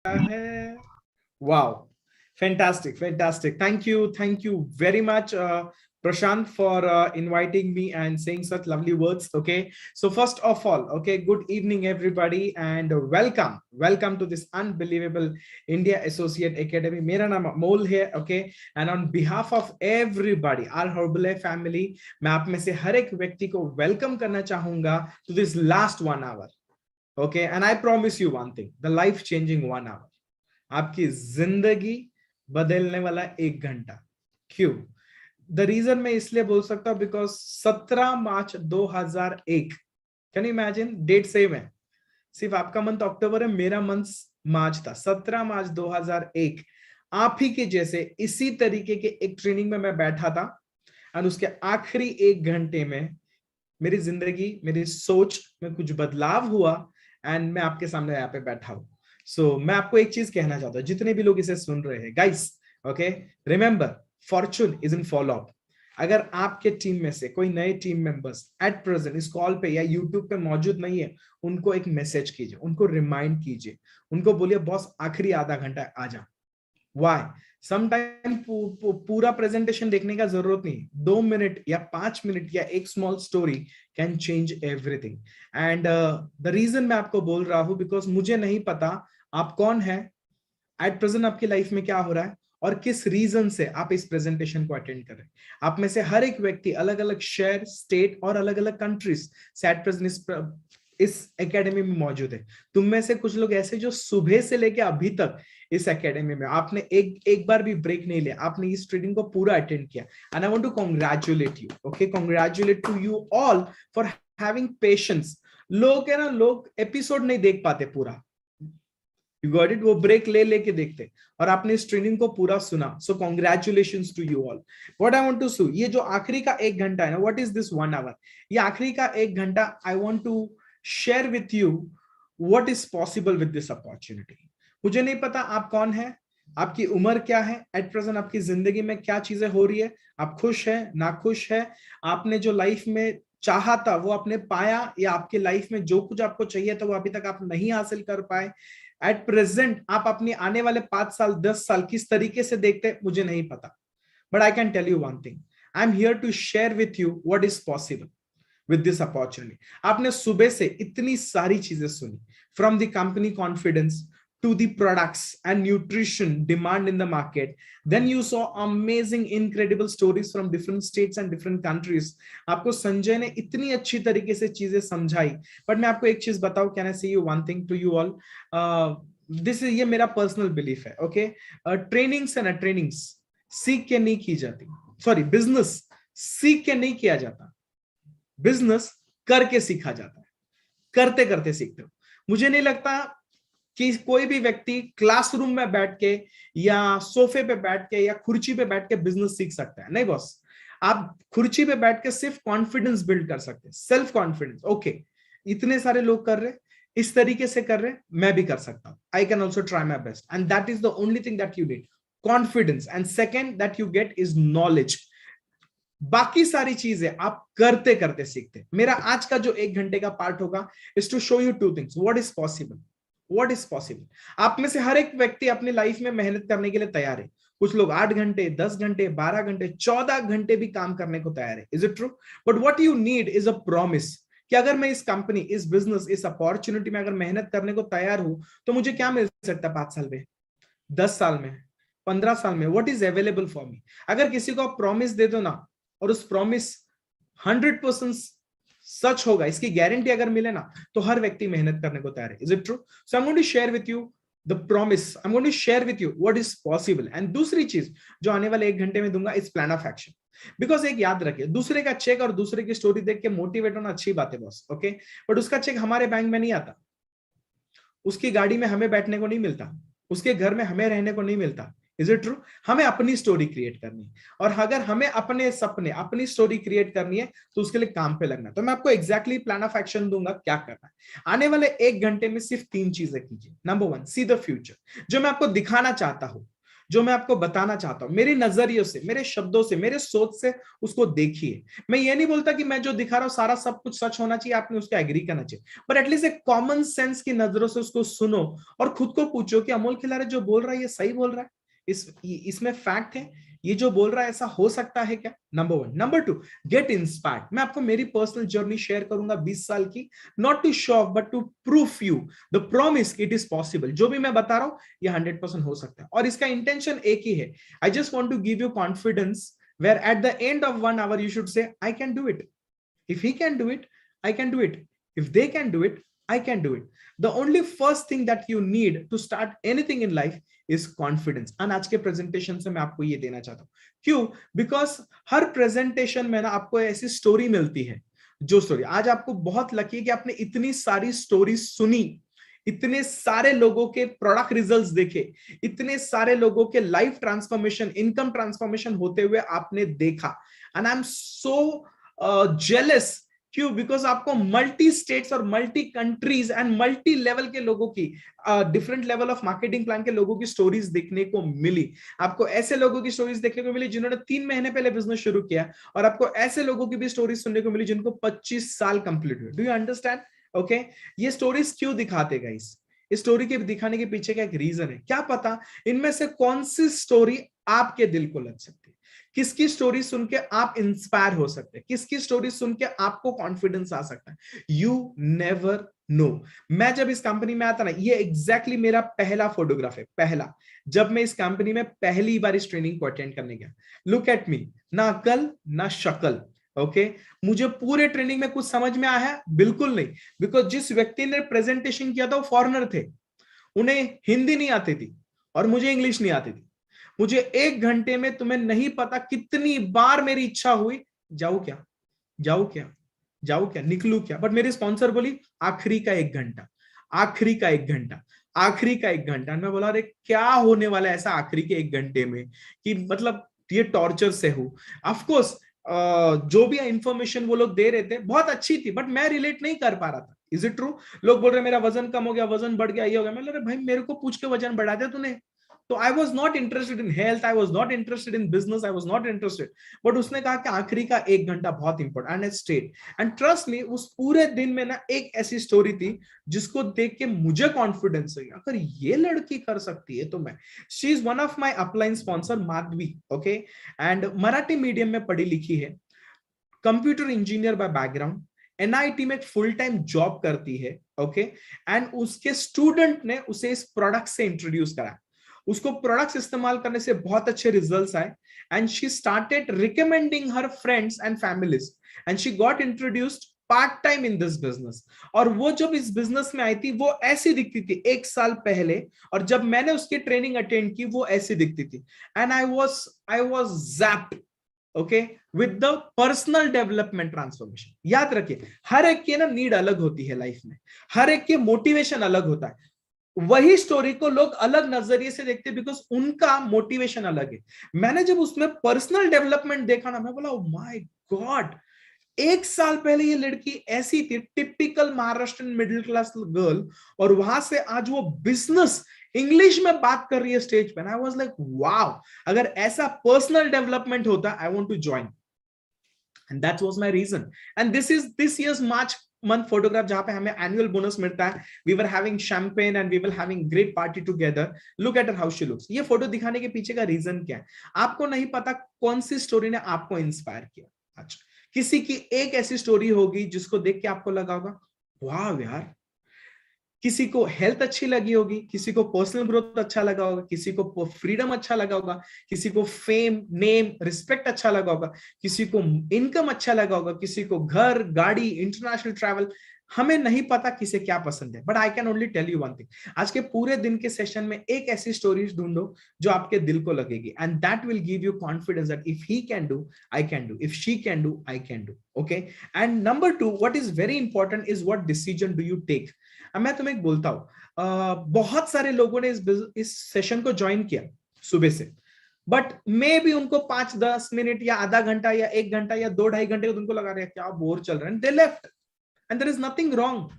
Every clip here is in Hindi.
है। Wow, fantastic, fantastic. Thank you very much, Prashant, for inviting me and saying such lovely words. Okay, so first of all, okay, good evening, everybody, and welcome to this unbelievable India Associate Academy. मेरा नाम अमोल है, okay, and on behalf of everybody, our Herbalife family, मैं आप में से हर एक व्यक्ति को welcome करना चाहूंगा to this last 1 hour. Okay, and I promise you one thing, the life changing 1 hour, आपकी जिंदगी बदलने वाला 1 घंटा। क्यों? द रीजन मैं इसलिए बोल सकता हूं because 17 March 2001, can you imagine, date same है, सिर्फ आपका मंथ अक्टूबर है, मेरा मंथ मार्च था। 17 मार्च 2001 आप ही के जैसे इसी तरीके के एक ट्रेनिंग में मैं बैठा था, और उसके आखिरी 1 घंटे में मेरी जिंदगी, मेरी सोच में कुछ बदलाव हुआ, एंड मैं आपके सामने यहाँ पे बैठा हूं। सो मैं आपको एक चीज कहना चाहता हूं, जितने भी लोग इसे सुन रहे हैं, guys, okay, remember, Fortune is in follow up. अगर आपके टीम में से कोई नए टीम मेंबर्स एट प्रेजेंट इस कॉल पे या यूट्यूब पे मौजूद नहीं है, उनको एक मैसेज कीजिए, उनको रिमाइंड कीजिए, उनको बोलिए बॉस आखिरी आधा घंटा आ जा। वाई? समटाइम पूरा प्रेजेंटेशन देखने का जरूरत नहीं, 2 मिनट या 5 मिनट या एक small story can change everything. And the reason मैं आपको बोल रहा हूं बिकॉज मुझे नहीं पता आप कौन है, एट प्रेजेंट आपकी लाइफ में क्या हो रहा है, और किस रीजन से आप इस प्रेजेंटेशन को अटेंड कर रहे हैं। आप में से हर एक व्यक्ति अलग अलग शहर, स्टेट और अलग अलग कंट्रीज से एट प्रेजेंट इस एकेडमी में मौजूद है। तुम में से कुछ लोग ऐसे जो सुबह से लेके अभी तक इस एकेडमी में, आपने एक बार भी ब्रेक नहीं लिया, आपने इस ट्रेनिंग को पूरा अटेंड किया, and I want to congratulate you. Okay, congratulate to you all for having patience. लोग है ना, लोग एपिसोड नहीं देख पाते पूरा, यू गॉट इट, वो ब्रेक ले लेके देखते, और आपने इस ट्रेनिंग को पूरा सुना। So congratulations to you all. What I want to sue, ये जो आखिरी का 1 घंटा है ना, व्हाट इज दिस 1 hour, ये आखिरी का 1 घंटा, I want to share with you what is possible with this opportunity. मुझे नहीं पता आप कौन है, आपकी उम्र क्या है, एट प्रेजेंट आपकी जिंदगी में क्या चीजें हो रही है, आप खुश है, नाखुश है, आपने जो लाइफ में चाहा था वो आपने पाया, या आपकी लाइफ में जो कुछ आपको चाहिए था वो अभी तक आप नहीं हासिल कर पाए। एट प्रेजेंट आप अपनी आने वाले 5 साल 10 साल किस तरीके से देखते, मुझे नहीं पता, but I can tell you one thing, I am here to share with you what is possible with this opportunity. आपने सुबह से इतनी सारी चीजें सुनी, from the company confidence to the products and nutrition demand in the market, then you saw amazing incredible stories from different states and different countries। आपको संजय ने इतनी अच्छी तरीके से चीजें समझाई, बट मैं आपको एक चीज बताऊं, can I say you one thing to you all, this is, ये मेरा पर्सनल बिलीफ है। ओके, ट्रेनिंग्स है ना, ट्रेनिंग्स सीख के नहीं की जाती, सॉरी, बिजनेस सीख के नहीं किया जाता, बिजनेस करके सीखा जाता है, करते करते सीखते हो। मुझे नहीं लगता कि कोई भी व्यक्ति क्लासरूम में बैठ के या सोफे पे बैठ के या कुर्सी पे बैठ के बिजनेस सीख सकता है, नहीं बॉस। आप कुर्सी पे बैठ के सिर्फ कॉन्फिडेंस बिल्ड कर सकते हैं, सेल्फ कॉन्फिडेंस। ओके, इतने सारे लोग कर रहे, इस तरीके से कर रहे, मैं भी कर सकता हूं, I can also try my best, and that is the only thing that you need, confidence. And second that you get is knowledge. बाकी सारी चीजें आप करते करते सीखते। मेरा आज का जो 1 घंटे का पार्ट होगा is to show you 2 things, what is possible, what is possible. आप में से हर एक व्यक्ति अपनी लाइफ में मेहनत करने के लिए तैयार है। कुछ लोग 8 घंटे, 10 घंटे, 12 घंटे, 14 घंटे भी काम करने को तैयार है। Is it true? But what you need is a promise, कि अगर मैं इस कंपनी, इस बिजनेस, इस अपॉर्चुनिटी में अगर मेहनत करने को तैयार हूं, तो मुझे क्या मिल सकता है 5 साल में, 10 साल में, 15 साल में, what is available for me. अगर किसी को आप प्रॉमिस दे दो ना, और उस प्रॉमिस 100% सच होगा, इसकी गारंटी अगर मिले ना, तो हर व्यक्ति मेहनत करने को तैयार है। Is it true? So I am going to share with you the promise, I am going to share with you what is possible. And दूसरी चीज जो आने वाले 1 घंटे में दूंगा is plan of action. Because एक याद रखिए, दूसरे का चेक और दूसरे की स्टोरी देख के मोटिवेट होना अच्छी बात है बॉस, ओके, बट उसका चेक हमारे बैंक में नहीं आता, उसकी गाड़ी में हमें बैठने को नहीं मिलता, उसके घर में हमें रहने को नहीं मिलता। Is it true? हमें अपनी स्टोरी क्रिएट करनी है, और अगर हमें अपने सपने, अपनी स्टोरी क्रिएट करनी है, तो उसके लिए काम पे लगना है। तो मैं आपको एग्जैक्टली प्लान ऑफ एक्शन दूंगा, क्या करना है। आने वाले 1 घंटे में सिर्फ 3 चीजें कीजिए। नंबर 1, सी द फ्यूचर, जो मैं आपको दिखाना चाहता हूं, जो मैं आपको बताना चाहता हूं, मेरे नजरियों से, मेरे शब्दों से, मेरे सोच से उसको देखिए। मैं ये नहीं बोलता कि मैं जो दिखा रहा हूं सारा सब कुछ सच होना चाहिए, आपने उसका एग्री करना चाहिए, पर एटलीस्ट एक कॉमन सेंस की नजरों से उसको सुनो और खुद को पूछो कि अमोल खिलारे जो बोल रहा है ये सही बोल रहा है, इसमें फैक्ट है, ये जो बोल रहा है ऐसा हो सकता है क्या? Number one. Number two, get inspired. मैं आपको मेरी पर्सनल जर्नी शेयर करूंगा 20 साल की, not to show off but to proof you the promise it is possible. जो भी मैं बता रहा हूं ये 100% हो सकता है, और इसका इंटेंशन एक ही है, I just want to give you confidence where at the end of 1 hour you should say I can do it. If he can do it, I can do it. If they can do it, I can do it. The only first thing that you need to start anything in life is confidence. And आज के प्रेजेंटेशन से मैं आपको ये देना चाहता हूँ। क्यों? बिकॉज हर प्रेजेंटेशन में ना आपको ऐसी स्टोरी मिलती है, जो स्टोरी आज आपको बहुत लकी है कि आपने इतनी सारी स्टोरी सुनी, इतने सारे लोगों के प्रोडक्ट रिजल्ट्स देखे, इतने सारे लोगों के लाइफ ट्रांसफॉर्मेशन, इनकम ट्रांसफॉर्मेशन होते हुए आपने देखा। And I am so jealous. क्यों? बिकॉज आपको मल्टी स्टेट्स और multi countries and multi level के लोगों की, different level of marketing plan के लोगों की स्टोरीज देखने को मिली। आपको ऐसे लोगों की स्टोरीज देखने को मिली जिन्होंने 3 महीने पहले बिजनेस शुरू किया, और आपको ऐसे लोगों की भी स्टोरीज सुनने को मिली जिनको 25 साल कंप्लीट हुए। Do you understand? ओके, ये स्टोरीज क्यों दिखाते गाइस? इस स्टोरी के दिखाने के पीछे का एक रीजन है। क्या पता इनमें से कौन सी स्टोरी आपके दिल को लग सकती है, किसकी स्टोरी सुन के आप इंस्पायर हो सकते हैं, किसकी स्टोरी सुन के आपको कॉन्फिडेंस आ सकता है। You never know. मैं जब इस कंपनी में आता ना, ये एग्जैक्टली मेरा पहला फोटोग्राफ है, पहला, जब मैं इस कंपनी में पहली बार इस ट्रेनिंग को अटेंड करने गया। लुक एट मी, ना अकल ना शक्ल। ओके, मुझे पूरे ट्रेनिंग में कुछ समझ में आया है? बिल्कुल नहीं। बिकॉज जिस व्यक्ति ने प्रेजेंटेशन किया था वो फॉरेनर थे, उन्हें हिंदी नहीं आती थी और मुझे इंग्लिश नहीं आती थी। मुझे 1 घंटे में, तुम्हें नहीं पता कितनी बार मेरी इच्छा हुई, जाऊं क्या, जाऊं क्या, जाऊं क्या, निकलू क्या, बट मेरी स्पॉन्सर बोली आखिरी का 1 घंटा, आखिरी का 1 घंटा, आखिरी का 1 घंटा। मैं बोला अरे क्या होने वाला है ऐसा आखिरी के 1 घंटे में कि मतलब ये टॉर्चर से हो। ऑफकोर्स जो भी इंफॉर्मेशन वो लोग दे रहे थे बहुत अच्छी थी, बट मैं रिलेट नहीं कर पा रहा था। Is it true? लोग बोल रहे मेरा वजन कम हो गया, वजन बढ़ गया, ये हो गया। मैं बोल रहा भाई मेरे को पूछ के वजन बढ़ा दिया तूने? तो I was not interested in health, I was not interested in business, I was not interested. But उसने कहा कि आखिरी का 1 घंटा बहुत important, and I stayed. And trust me, उस पूरे दिन में ना एक ऐसी स्टोरी थी जिसको देख के मुझे कॉन्फिडेंस हो गया, अगर ये लड़की कर सकती है तो मैं। She is one of my upline sponsor, Madhavi. Okay, and Marathi medium में पढ़ी लिखी है, computer engineer by background, NIT में फुल टाइम जॉब करती है। ओके, एंड उसके स्टूडेंट ने उसे इस प्रोडक्ट से इंट्रोड्यूस करा, उसको प्रोडक्ट्स इस्तेमाल करने से बहुत अच्छे रिजल्ट्स आए, and she started recommending her friends and families, and she got introduced part time in this business. और वो जब इस बिजनेस में आई थी वो ऐसी दिखती थी 1 साल पहले, और जब मैंने उसकी ट्रेनिंग अटेंड की वो ऐसी दिखती थी। And I was zapped, okay, with the personal development transformation. याद रखिए, हर एक की ना नीड अलग होती है लाइफ में, हर एक के मोटिवेशन अलग होता है। वही स्टोरी को लोग अलग नजरिए से देखते हैं बिकॉज उनका मोटिवेशन अलग है। मैंने जब उसमें पर्सनल डेवलपमेंट देखा ना, मैं बोला ओ माय गॉड, 1 साल पहले ये लड़की ऐसी थी, typical Maharashtrian middle class girl, और वहां से आज वो बिजनेस इंग्लिश में बात कर रही है स्टेज पे। आई वाज लाइक वाओ, अगर ऐसा पर्सनल डेवलपमेंट होता, I want to join. And that was my reason. And this is this year's March month photograph, जहां पे हमें एनुअल बोनस मिलता है। We were having champagne and we were having great party together. Look at her how she looks. ये फोटो दिखाने के पीछे का रीजन क्या है? आपको नहीं पता कौन सी स्टोरी ने आपको इंस्पायर किया। अच्छा, किसी की एक ऐसी स्टोरी होगी जिसको देख के आपको लगा होगा वाह यार, किसी को हेल्थ अच्छी लगी होगी, किसी को पर्सनल ग्रोथ अच्छा लगा होगा, किसी को फ्रीडम अच्छा लगा होगा, किसी को फेम, नेम, रिस्पेक्ट अच्छा लगा होगा, किसी को इनकम अच्छा लगा होगा, किसी को घर, गाड़ी, इंटरनेशनल ट्रैवल। हमें नहीं पता किसे क्या पसंद है, but I can only tell you one thing, आज के पूरे दिन के सेशन में एक ऐसी स्टोरीज ढूंढो जो आपके दिल को लगेगी, and that will give you confidence that if he can do, I can do, if she can do, I can do. Okay, and number 2, what is very important is what decision do you take. अब मैं तुम्हें एक बोलता हूं, बहुत सारे लोगों ने इस सेशन को ज्वाइन किया सुबह से, बट मे भी उनको 5-10 मिनट या आधा घंटा या 1 घंटा या 2-2.5 घंटे उनको लगा रहा है क्या बोर चल रहा है, they left, and there is nothing wrong.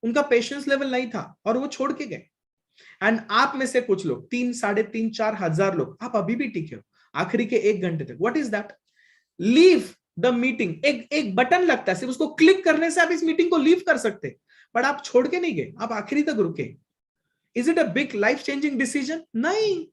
उनका पेशेंस लेवल नहीं था और वो छोड़ के गए। एंड आप में से कुछ लोग 3, 3.5, 4 हजार लोग आप अभी भी टिके हो आखिरी के 1 घंटे तक. What is that? Leave the meeting. एक बटन लगता है, सिर्फ उसको क्लिक करने से आप इस मीटिंग को लीव कर सकते, बट आप छोड़ के नहीं गए, आप आखिरी तक रुके. Is it a big life changing decision? नहीं.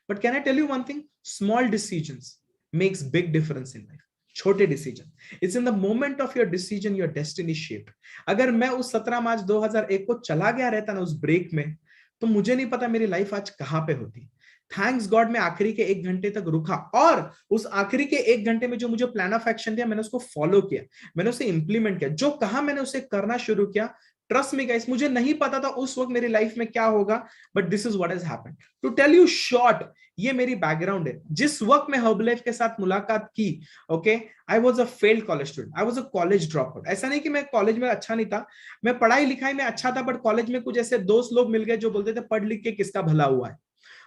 But can I tell you one thing? Small decisions makes big difference in life. छोटे decision. It's in the moment of your decision your destiny shaped. अगर मैं उस 17 मार्च 2001 को चला गया रहता ना उस ब्रेक में, तो मुझे नहीं पता मेरी लाइफ आज कहां पे होती. थैंक्स गॉड मैं आखिरी के 1 घंटे तक रुका, और उस आखिरी के 1 घंटे में जो मुझे प्लान ऑफ एक्शन दिया, मैंने उसको फॉलो किया, मैंने उसे इंप्लीमेंट किया. जो कहा मैंने उसे करना शुरू किया. ट्रस्ट मी गाइस, मुझे नहीं पता था उस वक्त मेरी लाइफ में क्या होगा, but this is what has happened. To tell you short, ये मेरी बैकग्राउंड है. जिस वक्त मैं हर्बलाइफ के साथ मुलाकात की, okay, I was a failed college student, I was a college drop out. ऐसा नहीं कि मैं कॉलेज में अच्छा नहीं था, मैं पढ़ाई लिखाई में अच्छा था, बट कॉलेज में कुछ ऐसे दोस्त लोग मिल गए जो बोलते थे पढ़ लिख के किसका भला हुआ है,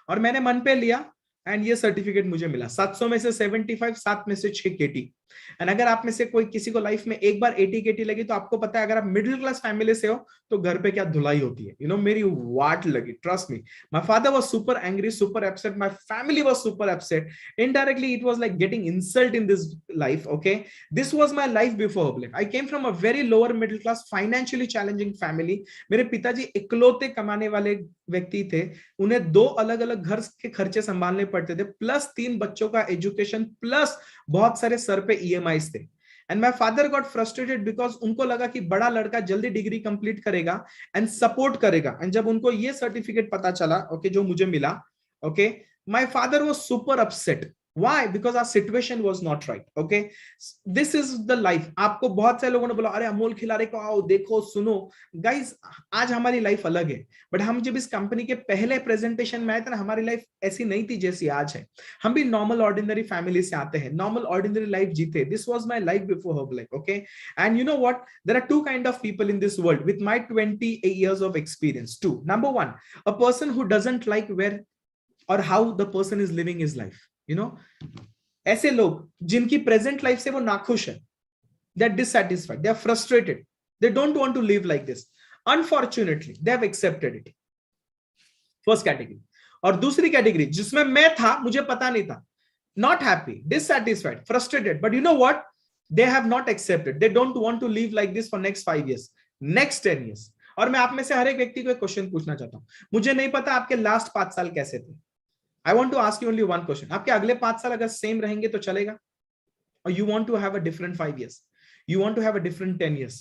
और मैंने मन पे लिया एंड ये सर्टिफिकेट मुझे मिला. 700 में से 75, 7 में से 6 केटी. एंड अगर आप में से कोई किसी को लाइफ में एक बार 80 केटी लगी, तो आपको पता है अगर आप मिडिल क्लास फैमिली से हो तो घर पे क्या धुलाई होती है. मेरी वाट लगी. Trust me, my father was super angry, super upset, my family was super upset. Indirectly it was like getting insult in this life. Okay, this was my life before Herbalife. I came from a very lower middle class financially challenging family. मेरे पिताजी इकलौते कमाने वाले व्यक्ति थे. उन्हें 2 अलग अलग घर के खर्चे संभालने पड़ते थे, प्लस 3 बच्चों का एजुकेशन, प्लस बहुत सारे सर पे ईएमआईज थे. And my father got frustrated because उनको लगा कि बड़ा लड़का जल्दी डिग्री कंप्लीट करेगा एंड सपोर्ट करेगा. एंड जब उनको ये सर्टिफिकेट पता चला, ओके, जो मुझे मिला, okay, my father was super upset. Why? Because our situation was not right. Okay, this is the life. आपको बहुत सारे लोगों ने बोला अरे अमोल खिलारे को आओ देखो सुनो. गाइस, आज हमारी लाइफ अलग है, बट हम जब इस कंपनी के पहले प्रेजेंटेशन में आए थे ना, हमारी लाइफ ऐसी नहीं थी जैसी आज है. हम भी नॉर्मल ऑर्डिनरी फैमिली से आते हैं, नॉर्मल ऑर्डिनरी लाइफ जीते. This was my life before Herbalife. Okay, and you know what, there are 2 kind of people in this world with my 20 years of experience. 2, number 1, a person who doesn't like where or how the person is living his life. ऐसे लोग जिनकी प्रेजेंट लाइफ से वो नाखुश है, they are dissatisfied, they are frustrated, they don't want to live like this. Unfortunately they have accepted it. First category. और दूसरी कैटेगरी जिसमें मैं था, मुझे पता नहीं था, not happy, dissatisfied, frustrated, but you know what, they have not accepted, they don't want to live like this for next 5 years, next 10 years. और मैं आप में से हर एक व्यक्ति को एक क्वेश्चन पूछना चाहता हूं. मुझे नहीं पता आपके लास्ट 5 साल कैसे थे. I want to ask you only one question. आपके अगले 5 साल अगर सेम रहेंगे तो चलेगा? Or you want to have a different 5 years? You want to have a different 10 years?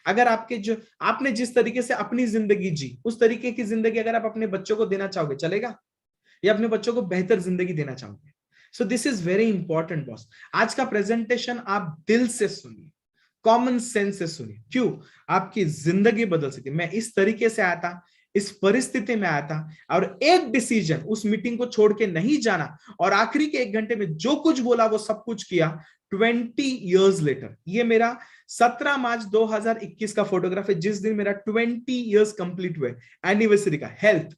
अगर आपने जिस तरीके से अपनी जिंदगी जी, उस तरीके की जिंदगी अगर आप अपने बच्चों को देना चाहोगे, चलेगा? या अपने बच्चों को बेहतर जिंदगी देना चाहोगे? So this is very important, boss. आज का प्रेजेंटेशन आप दिल से सुनिए, कॉमन सेंस से सुनिए. क्यों? आपकी जिंदगी बदल सकती है. मैं इस तरीके से आया था, इस परिस्थिति में आया था, और एक डिसीजन, उस मीटिंग को छोड़ के नहीं जाना, और आखिरी के 1 घंटे में जो कुछ बोला वो सब कुछ किया. 20 years लेटर, ये मेरा 17 मार्च 2021 का फोटोग्राफ है, जिस दिन मेरा 20 years कंप्लीट हुए एनिवर्सरी का. हेल्थ.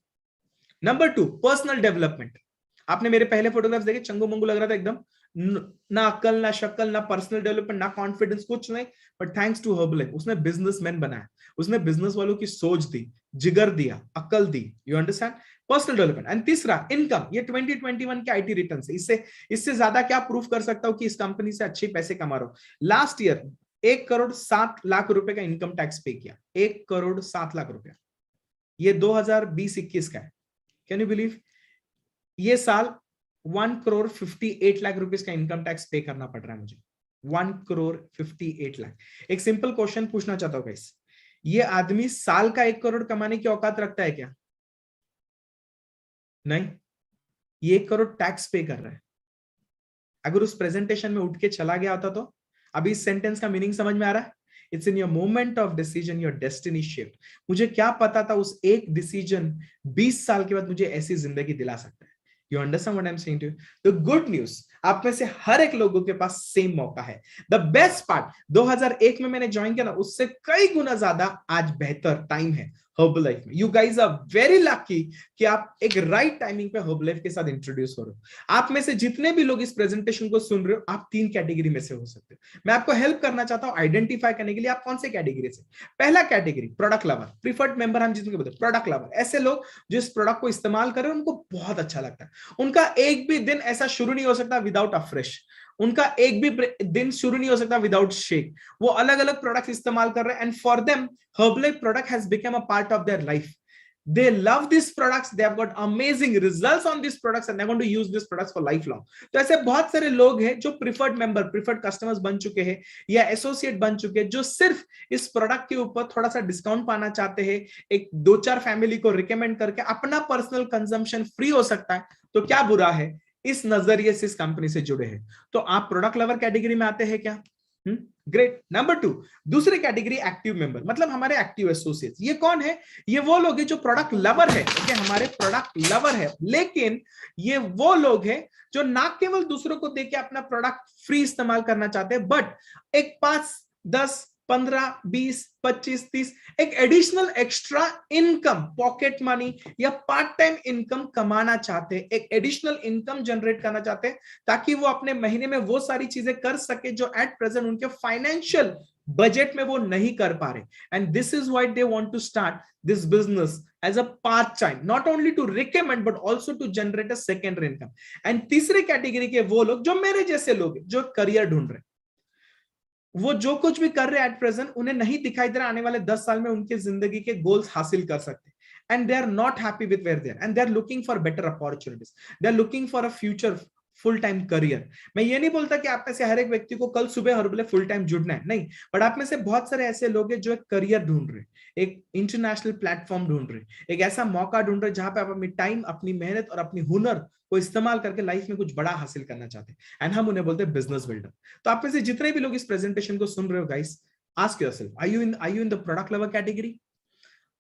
Number 2, personal development. आपने मेरे पहले फोटोग्राफ्स देखे, चंगू मंगू लग रहा था एकदम, ना अकल, ना शक्ल, ना पर्सनल डेवलपमेंट, ना कॉन्फिडेंस, कुछ नहीं. बट थैंक्स टू हर्बलाइफ, उसने बिजनेसमैन बनाया, उसने बिजनेस वालों की सोच दी, जिगर दिया, अकल दी. You understand? Personal development. And तीसरा, इनकम. ये 2021 के आईटी रिटर्न से, इससे ज्यादा क्या प्रूफ कर सकता हूं कि इस कंपनी से अच्छे पैसे कमा रहा हूं. लास्ट ईयर 1,07,00,000 रुपए का इनकम टैक्स पे किया. 1,07,00,000 रुपया. ये 2020-21 का है. Can you believe? ये साल 1,58,00,000 रुपीज का इनकम टैक्स पे करना पड़ रहा है मुझे. 1,58,00,000. एक सिंपल क्वेश्चन पूछना चाहता हूं गाइस, ये आदमी साल का 1 करोड़ कमाने की औकात रखता है क्या? नहीं. ये 1 करोड़ टैक्स पे कर रहा है. अगर उस प्रेजेंटेशन में उठ के चला गया होता तो? अभी इस सेंटेंस का मीनिंग समझ में आ रहा है? It's in your moment of decision your destiny shift. मुझे क्या पता था उस एक डिसीजन 20 साल के बाद मुझे ऐसी जिंदगी दिला सकता है. You understand what I'm saying to you? The good news, आप में से हर एक लोगों के पास सेम मौका है. The best part, 2001 में मैंने ज्वाइन किया ना, उससे कई गुना ज्यादा आज बेहतर टाइम है. हर्बलाइफ में। You guys are very lucky कि आप एक राइट टाइमिंग पे हर्बलाइफ के साथ इंट्रोड्यूस हो रहे हो। आप में से जितने भी लोग इस प्रेजेंटेशन को सुन रहे हो, आप 3 कैटेगरी में से हो सकते हो। मैं आपको हेल्प करना चाहता हूं आइडेंटिफाई करने के लिए आप कौन से कैटेगरी से। पहला category product lover, preferred member हम जिसको बोलते हैं प्रोडक्ट लवर, ऐसे लोग जो इस प्रोडक्ट को इस्तेमाल कर रहे हैं उनको बहुत अच्छा लगता है। उनका एक भी दिन ऐसा शुरू नहीं हो सकता विदाउट अ फ्रेश, उनका एक भी दिन शुरू नहीं हो सकता विदाउट शेक। वो अलग अलग प्रोडक्ट्स इस्तेमाल कर रहे हैं and for them Herbalife product has become a part of their life. They love these products. They have got amazing results on these products and they're going to use these products for lifelong. तो ऐसे बहुत सारे लोग हैं जो प्रीफर्ड मेंबर, प्रीफर्ड कस्टमर्स बन चुके हैं या एसोसिएट बन चुके हैं, जो सिर्फ इस प्रोडक्ट के ऊपर थोड़ा सा डिस्काउंट पाना चाहते हैं, एक 2-4 फैमिली को रिकमेंड करके अपना पर्सनल कंजम्पशन फ्री हो सकता है, तो क्या बुरा है, इस नजरिए से इस कंपनी से जुड़े हैं। तो आप प्रोडक्ट लवर कैटेगरी में आते हैं क्या? ग्रेट। नंबर 2, दूसरी कैटेगरी एक्टिव मेंबर, मतलब हमारे एक्टिव एसोसिएट्स। ये कौन है? ये वो लोग हैं जो प्रोडक्ट लवर है, ओके, हमारे प्रोडक्ट लवर है, लेकिन ये वो लोग हैं जो ना केवल दूसरों को देके अपना प्रोडक्ट फ्री इस्तेमाल करना चाहते हैं, बट एक 5, 10, 15, 20, 25, 30 एक additional extra income, pocket money या पार्ट टाइम इनकम कमाना चाहते हैं, एक एडिशनल इनकम जनरेट करना चाहते हैं, ताकि वो अपने महीने में वो सारी चीजें कर सके जो एट प्रेजेंट उनके फाइनेंशियल बजट में वो नहीं कर पा रहे। And this is why they want to start this business as a part time, not only to recommend but also to generate a secondary income. एंड तीसरे कैटेगरी के वो लोग जो मेरे जैसे लोग जो करियर ढूंढ रहे, वो जो कुछ भी कर रहे हैं एट प्रेजेंट उन्हें नहीं दिखाई दे रहा आने वाले 10 साल में उनके जिंदगी के गोल्स हासिल कर सकते, and they are not happy with where they are and they are looking for better opportunities, they are looking for a future full time career. मैं ये नहीं बोलता कि आप में से हर एक व्यक्ति को कल सुबह हर्बलाइफ फुल टाइम जुड़ना है, नहीं, बट आप में से बहुत सारे ऐसे लोग हैं जो एक करियर ढूंढ रहे हैं, एक इंटरनेशनल प्लेटफॉर्म ढूंढ रहे हैं, एक ऐसा मौका ढूंढ रहे हैं जहां पे आप अपनी टाइम, अपनी मेहनत और अपनी हुनर को इस्तेमाल करके लाइफ में कुछ बड़ा हासिल करना चाहते हैं, एंड हम उन्हें बोलते हैं बिजनेस बिल्डर। तो आप में से जितने भी लोग इस प्रेजेंटेशन को सुन रहे हो guys, ask yourself, are you in the product lover category,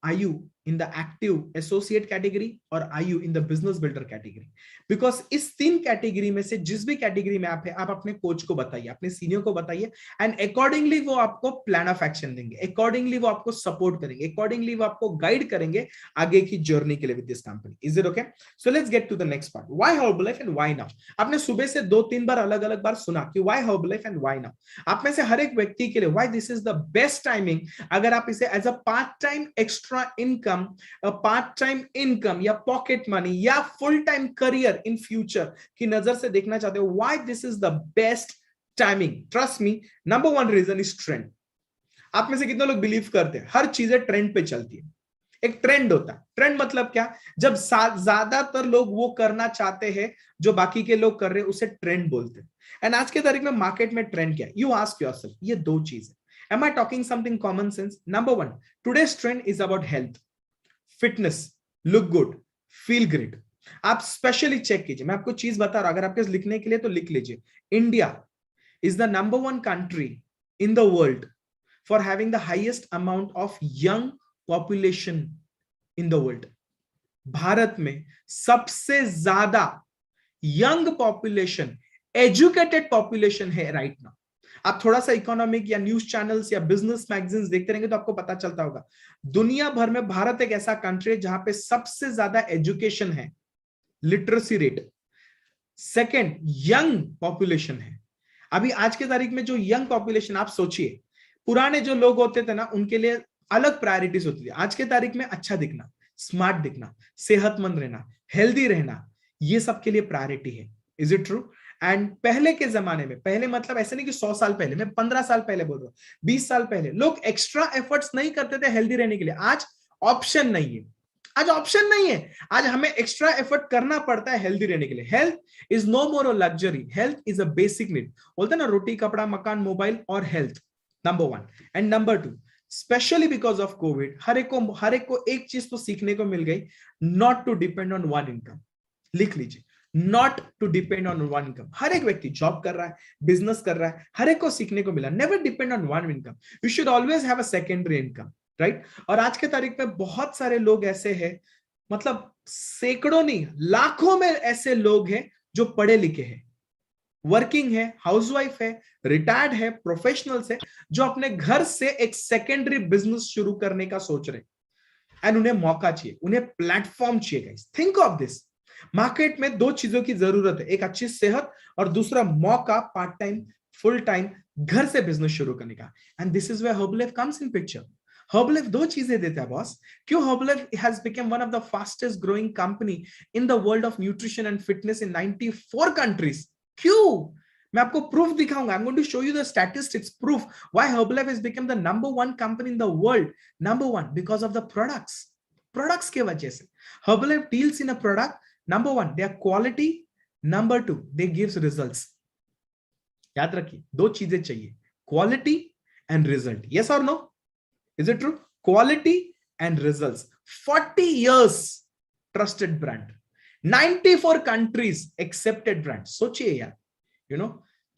are you in the active associate category or are you in the business builder category? Because इस 3 कैटेगरी में से जिस भी कैटेगरी में आप है, आप अपने कोच को बताइए, अपने सीनियर को बताइए, एंड अकॉर्डिंगली वो आपको प्लान ऑफ एक्शन देंगे, अकॉर्डिंगली वो आपको सपोर्ट करेंगे, अकॉर्डिंगली वो आपको गाइड करेंगे आगे की जर्नी के लिए with this company. Is it okay? So let's get to the next part, why Herbalife and why now. आपने सुबह से 2-3 बार अलग अलग बार सुना कि why Herbalife and why now. आप में से हर एक व्यक्ति के लिए why this is the best timing, अगर आप इसे as a part time extra income, part time income या पॉकेट मनी या full time career in future की नजर से देखना चाहते हो, why this is the best timing. Trust me, number 1 reason is trend. आप में से कितने लोग बिलीव करते हैं हर चीजें ट्रेंड पे चलती है? एक ट्रेंड होता है, ट्रेंड मतलब क्या, जब ज्यादातर लोग वो करना चाहते हैं जो बाकी के लोग कर रहे हैं, उसे ट्रेंड बोलते हैं। एंड आज के तारीख में मार्केट में ट्रेंड क्या है? यू आस्क योरसेल्फ, ये 2 चीज है। Am I talking something common sense? Number 1, today's trend is about health, fitness, look good, feel great. आप स्पेशली चेक कीजिए, मैं आपको चीज बता रहा हूं, अगर आपके लिखने के लिए तो लिख लीजिए। India is the number 1 country in the world for having the highest amount of young population in the world. Bharat में सबसे ज्यादा यंग पॉपुलेशन, एजुकेटेड पॉपुलेशन है राइट नाउ। आप थोड़ा सा इकोनॉमिक या न्यूज चैनल्स या बिजनेस मैगजीन्स देखते रहेंगे तो आपको पता चलता होगा, दुनिया भर में भारत एक ऐसा कंट्री है जहां पे सबसे ज्यादा एजुकेशन है, literacy rate, second young population है। अभी आज के तारीख में जो यंग पॉपुलेशन, आप सोचिए, पुराने जो लोग होते थे ना, उनके लिए अलग प्रायोरिटीज होती थी। आज के तारीख में अच्छा दिखना, स्मार्ट दिखना, सेहतमंद रहना, हेल्दी रहना, ये सब के लिए प्रायोरिटी है। Is it true? एंड पहले के जमाने में, पहले मतलब ऐसे नहीं कि 100 साल पहले, मैं 15 साल पहले बोल रहा हूँ, 20 साल पहले लोग एक्स्ट्रा एफर्ट्स नहीं करते थे हेल्दी रहने के लिए। आज ऑप्शन नहीं है, आज ऑप्शन नहीं है, आज हमें एक्स्ट्रा एफर्ट करना पड़ता है हेल्दी रहने के लिए। Health is no more a luxury, health is a basic need. बोलते हैं ना, रोटी कपड़ा मकान मोबाइल और health, number 1। And number 2, specially because of COVID, हर एक को एक चीज तो सीखने को मिल गई, not to depend on one income. लिख लीजिए, not to depend on one income. हर एक व्यक्ति जॉब कर रहा है, बिजनेस कर रहा है, हर एक को सीखने को मिला, never depend on one income, you should always have a secondary income, right? और आज के तारीख में बहुत सारे लोग ऐसे हैं, मतलब सैकड़ों नहीं लाखों में ऐसे लोग हैं जो पढ़े लिखे हैं, वर्किंग है, हाउसवाइफ है, रिटायर्ड है, प्रोफेशनल्स है, जो अपने घर से एक सेकेंडरी बिजनेस शुरू करने का सोच रहे हैं। एंड उन्हें मौका चाहिए, उन्हें प्लेटफॉर्म चाहिए guys. Think of this, market में दो चीजों की जरूरत है, एक अच्छी सेहत और दूसरा मौका पार्ट टाइम फुल टाइम घर से बिजनेस शुरू करने का। And this is where Herbalife comes in picture. Herbalife दो चीजें देता है बॉस। क्यों Herbalife has become one of the fastest growing company in the world of nutrition and fitness in 94 countries? क्यों? मैं आपको प्रूफ दिखाऊंगा। I'm going to show you the statistics, proof why Herbalife has become the number one company in the world. Number one, because of the products. Products के वजह से Herbalife deals in a product. Number one, their quality. Number two, they gives results. याद रखिए, दो चीजें चाहिए, quality and result. Yes or no? Is it true? Quality and results. 40 years trusted brand. 94 countries accepted brand. सोचिए यार,